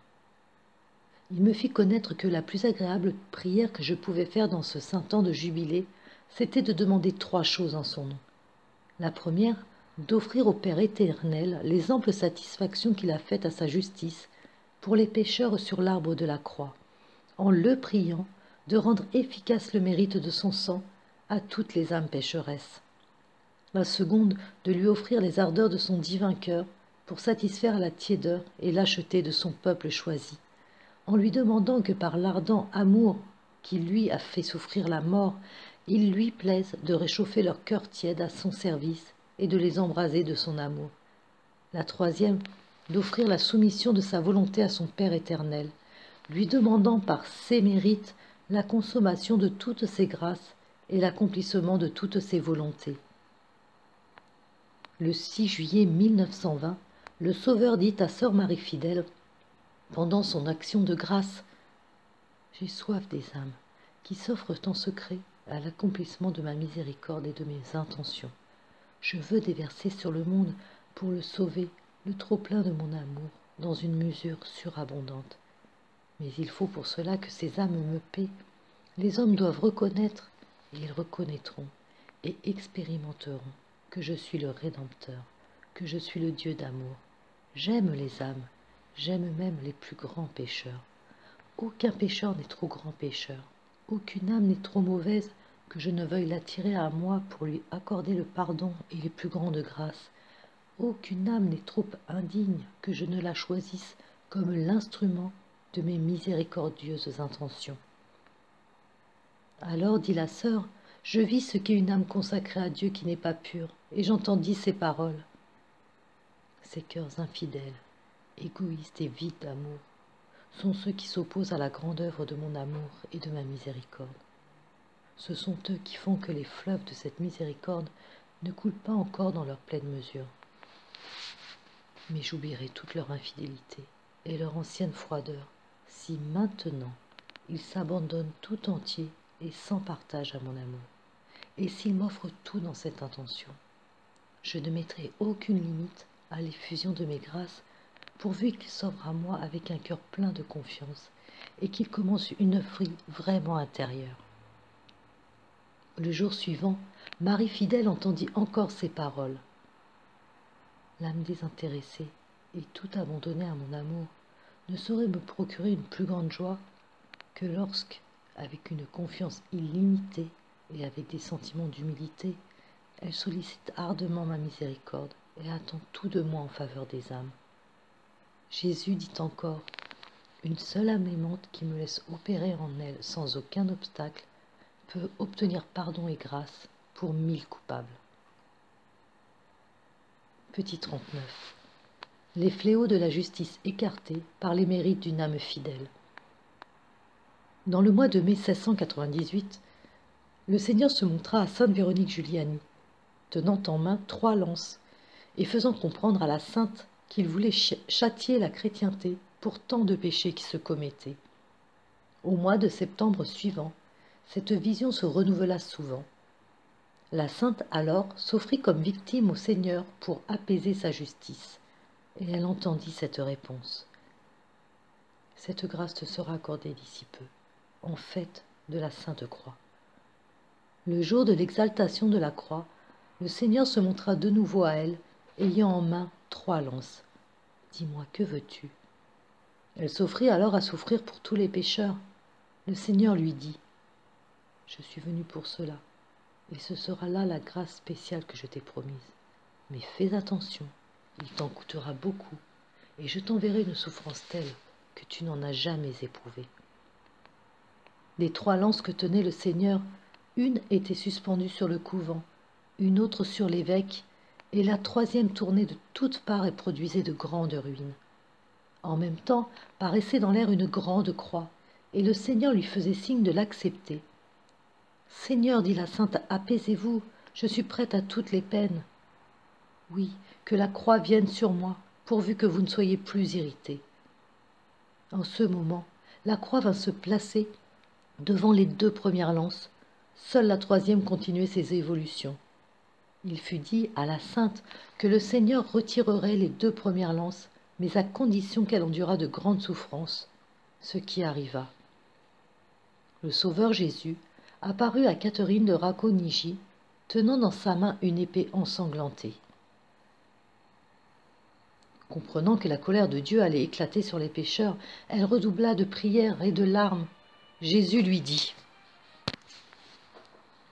Il me fit connaître que la plus agréable prière que je pouvais faire dans ce saint temps de jubilé, c'était de demander 3 choses en son nom. La première, d'offrir au Père éternel les amples satisfactions qu'il a faites à sa justice pour les pécheurs sur l'arbre de la croix, en le priant de rendre efficace le mérite de son sang à toutes les âmes pécheresses. La seconde, de lui offrir les ardeurs de son divin cœur pour satisfaire la tiédeur et lâcheté de son peuple choisi, en lui demandant que par l'ardent amour qui lui a fait souffrir la mort, il lui plaise de réchauffer leur cœur tiède à son service et de les embraser de son amour. La troisième, d'offrir la soumission de sa volonté à son Père éternel, lui demandant par ses mérites la consommation de toutes ses grâces et l'accomplissement de toutes ses volontés. Le 6 juillet 1920, le Sauveur dit à sœur Marie Fidèle, pendant son action de grâce, « J'ai soif des âmes qui s'offrent en secret à l'accomplissement de ma miséricorde et de mes intentions. Je veux déverser sur le monde, pour le sauver, le trop-plein de mon amour dans une mesure surabondante. Mais il faut pour cela que ces âmes me paient. Les hommes doivent reconnaître, et ils reconnaîtront, et expérimenteront que je suis le Rédempteur, que je suis le Dieu d'amour. J'aime les âmes, j'aime même les plus grands pécheurs. Aucun pécheur n'est trop grand pécheur, aucune âme n'est trop mauvaise que je ne veuille l'attirer à moi pour lui accorder le pardon et les plus grandes grâces. Aucune âme n'est trop indigne que je ne la choisisse comme l'instrument de mes miséricordieuses intentions. Alors, dit la sœur, je vis ce qu'est une âme consacrée à Dieu qui n'est pas pure, et j'entendis ces paroles. Ces cœurs infidèles, égoïstes et vides d'amour, sont ceux qui s'opposent à la grande œuvre de mon amour et de ma miséricorde. Ce sont eux qui font que les fleuves de cette miséricorde ne coulent pas encore dans leur pleine mesure. Mais j'oublierai toute leur infidélité et leur ancienne froideur, si maintenant ils s'abandonnent tout entier et sans partage à mon amour, et s'ils m'offrent tout dans cette intention. Je ne mettrai aucune limite à l'effusion de mes grâces, pourvu qu'ils s'offrent à moi avec un cœur plein de confiance et qu'ils commencent une œuvre vraiment intérieure. Le jour suivant, Marie fidèle entendit encore ces paroles. L'âme désintéressée et tout abandonnée à mon amour ne saurait me procurer une plus grande joie que lorsque, avec une confiance illimitée et avec des sentiments d'humilité, elle sollicite ardemment ma miséricorde et attend tout de moi en faveur des âmes. Jésus dit encore, « Une seule âme aimante qui me laisse opérer en elle sans aucun obstacle peut obtenir pardon et grâce pour 1000 coupables. » Petit 39. Les fléaux de la justice écartés par les mérites d'une âme fidèle. Dans le mois de mai 1698, le Seigneur se montra à sainte Véronique Giuliani, tenant en main 3 lances et faisant comprendre à la sainte qu'il voulait châtier la chrétienté pour tant de péchés qui se commettaient. Au mois de septembre suivant, cette vision se renouvela souvent. La sainte alors s'offrit comme victime au Seigneur pour apaiser sa justice, et elle entendit cette réponse. Cette grâce te sera accordée d'ici peu, en fête de la Sainte Croix. Le jour de l'exaltation de la croix, le Seigneur se montra de nouveau à elle, ayant en main 3 lances. « Dis-moi, que veux-tu » Elle s'offrit alors à souffrir pour tous les pécheurs. Le Seigneur lui dit, « Je suis venu pour cela, et ce sera là la grâce spéciale que je t'ai promise. Mais fais attention, il t'en coûtera beaucoup, et je t'enverrai une souffrance telle que tu n'en as jamais éprouvée. » Des 3 lances que tenait le Seigneur, une était suspendue sur le couvent, une autre sur l'évêque, et la 3e tournait de toutes parts et produisait de grandes ruines. En même temps, paraissait dans l'air une grande croix, et le Seigneur lui faisait signe de l'accepter. « Seigneur, dit la sainte, apaisez-vous, je suis prête à toutes les peines. »« Oui, que la croix vienne sur moi, pourvu que vous ne soyez plus irrité. » En ce moment, la croix vint se placer devant les 2 premières lances. Seule la 3e continuait ses évolutions. Il fut dit à la sainte que le Seigneur retirerait les 2 premières lances, mais à condition qu'elle endurât de grandes souffrances, ce qui arriva. Le Sauveur Jésus apparut à Catherine de Racconigi, tenant dans sa main une épée ensanglantée. Comprenant que la colère de Dieu allait éclater sur les pécheurs, elle redoubla de prières et de larmes. Jésus lui dit, «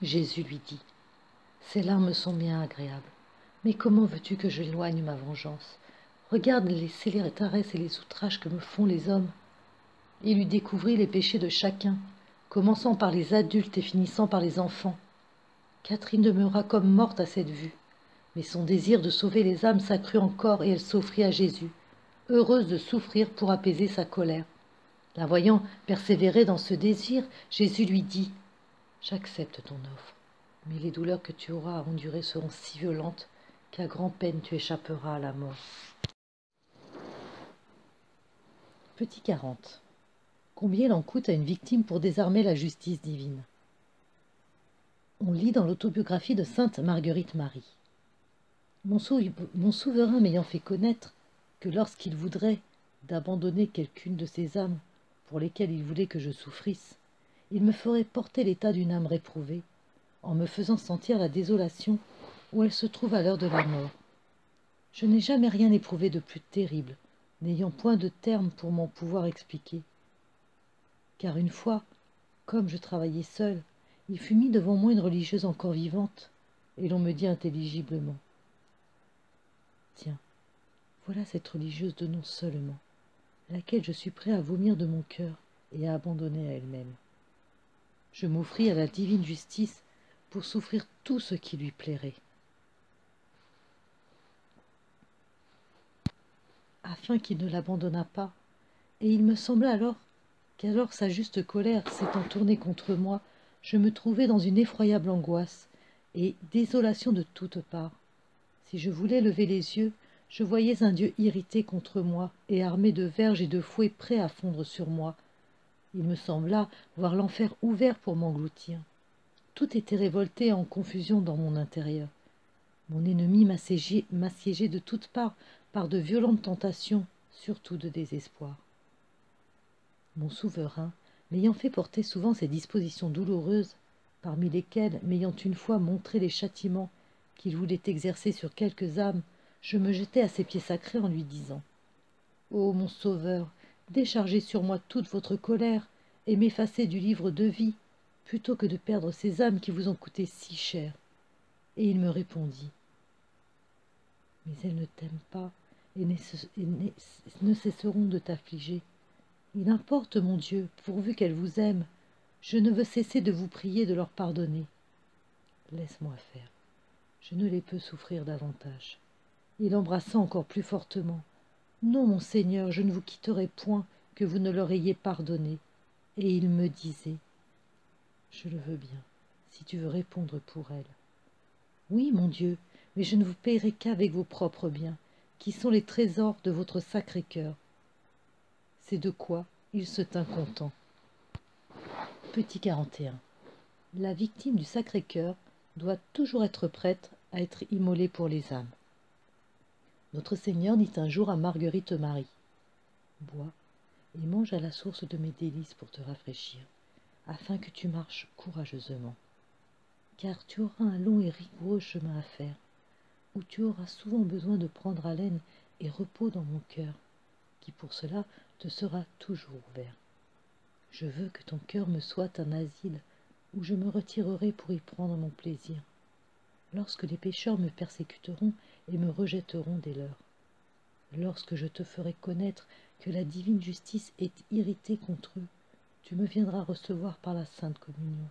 Ces larmes sont bien agréables, mais comment veux-tu que j'éloigne ma vengeance? Regarde les scéléraresses et les outrages que me font les hommes. » Il lui découvrit les péchés de chacun, commençant par les adultes et finissant par les enfants. Catherine demeura comme morte à cette vue, mais son désir de sauver les âmes s'accrut encore et elle s'offrit à Jésus, heureuse de souffrir pour apaiser sa colère. La voyant persévérer dans ce désir, Jésus lui dit, « J'accepte ton offre, mais les douleurs que tu auras à endurer seront si violentes qu'à grand-peine tu échapperas à la mort. » Petit 40. Combien il en coûte à une victime pour désarmer la justice divine? On lit dans l'autobiographie de sainte Marguerite Marie. Mon souverain m'ayant fait connaître que lorsqu'il voudrait d'abandonner quelqu'une de ces âmes pour lesquelles il voulait que je souffrisse, il me ferait porter l'état d'une âme réprouvée, en me faisant sentir la désolation où elle se trouve à l'heure de la mort. Je n'ai jamais rien éprouvé de plus terrible, n'ayant point de terme pour m'en pouvoir expliquer. Car une fois, comme je travaillais seule, il fut mis devant moi une religieuse encore vivante, et l'on me dit intelligiblement, « Tiens, voilà cette religieuse de nom seulement, laquelle je suis prêt à vomir de mon cœur et à abandonner à elle-même. » Je m'offris à la divine justice pour souffrir tout ce qui lui plairait, afin qu'il ne l'abandonnât pas. Et il me sembla alors qu'alors sa juste colère s'étant tournée contre moi, je me trouvais dans une effroyable angoisse et désolation de toutes parts. Si je voulais lever les yeux, je voyais un Dieu irrité contre moi et armé de verges et de fouets prêts à fondre sur moi. Il me sembla voir l'enfer ouvert pour m'engloutir. Tout était révolté en confusion dans mon intérieur. Mon ennemi m'assiégeait de toutes parts par de violentes tentations, surtout de désespoir. Mon souverain, m'ayant fait porter souvent ces dispositions douloureuses, parmi lesquelles, m'ayant une fois montré les châtiments qu'il voulait exercer sur quelques âmes, je me jetai à ses pieds sacrés en lui disant: « Ô mon sauveur, déchargez sur moi toute votre colère et m'effacez du livre de vie, plutôt que de perdre ces âmes qui vous ont coûté si cher. » Et il me répondit: « Mais elles ne t'aiment pas et ne cesseront de t'affliger. Il importe, mon Dieu, pourvu qu'elles vous aiment. Je ne veux cesser de vous prier de leur pardonner. Laisse-moi faire. Je ne les peux souffrir davantage. » Il l'embrassa encore plus fortement. « Non, mon Seigneur, je ne vous quitterai point, que vous ne leur ayez pardonné. » Et il me disait: « Je le veux bien, si tu veux répondre pour elles. »« Oui, mon Dieu, mais je ne vous paierai qu'avec vos propres biens, qui sont les trésors de votre sacré cœur. » C'est de quoi il se tint content. Petit 41. La victime du Sacré-Cœur doit toujours être prête à être immolée pour les âmes. Notre Seigneur dit un jour à Marguerite Marie: « Bois et mange à la source de mes délices pour te rafraîchir, afin que tu marches courageusement. Car tu auras un long et rigoureux chemin à faire, où tu auras souvent besoin de prendre haleine et repos dans mon cœur, qui pour cela te sera toujours ouvert. Je veux que ton cœur me soit un asile où je me retirerai pour y prendre mon plaisir, lorsque les pécheurs me persécuteront et me rejetteront des leurs. Lorsque je te ferai connaître que la divine justice est irritée contre eux, tu me viendras recevoir par la Sainte Communion.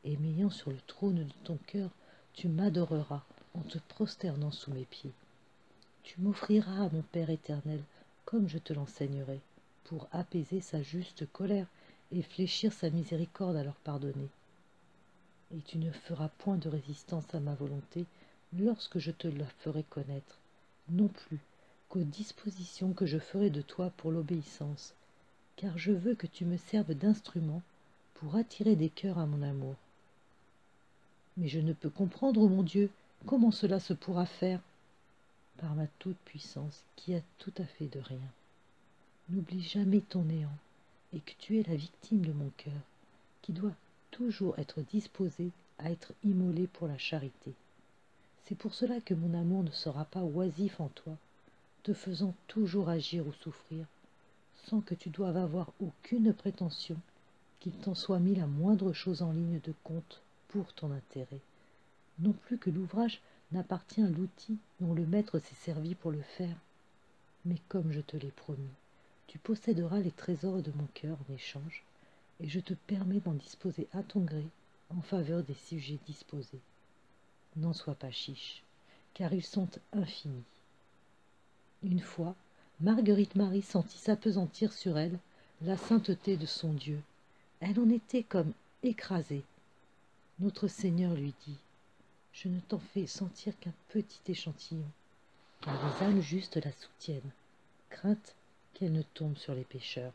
Et m'ayant sur le trône de ton cœur, tu m'adoreras en te prosternant sous mes pieds. Tu m'offriras à mon Père éternel comme je te l'enseignerai, pour apaiser sa juste colère et fléchir sa miséricorde à leur pardonner. Et tu ne feras point de résistance à ma volonté lorsque je te la ferai connaître, non plus qu'aux dispositions que je ferai de toi pour l'obéissance, car je veux que tu me serves d'instrument pour attirer des cœurs à mon amour. Mais je ne peux comprendre, ô mon Dieu, comment cela se pourra faire, par ma toute-puissance qui a tout à fait de rien. N'oublie jamais ton néant, et que tu es la victime de mon cœur, qui doit toujours être disposé à être immolé pour la charité. C'est pour cela que mon amour ne sera pas oisif en toi, te faisant toujours agir ou souffrir, sans que tu doives avoir aucune prétention qu'il t'en soit mis la moindre chose en ligne de compte pour ton intérêt, non plus que l'ouvrage n'appartient à l'outil dont le maître s'est servi pour le faire. Mais comme je te l'ai promis, tu posséderas les trésors de mon cœur en échange, et je te permets d'en disposer à ton gré en faveur des sujets disposés. N'en sois pas chiche, car ils sont infinis. » Une fois, Marguerite Marie sentit s'appesantir sur elle la sainteté de son Dieu. Elle en était comme écrasée. Notre Seigneur lui dit: « Je ne t'en fais sentir qu'un petit échantillon, car les âmes justes la soutiennent, crainte qu'elle ne tombe sur les pécheurs. »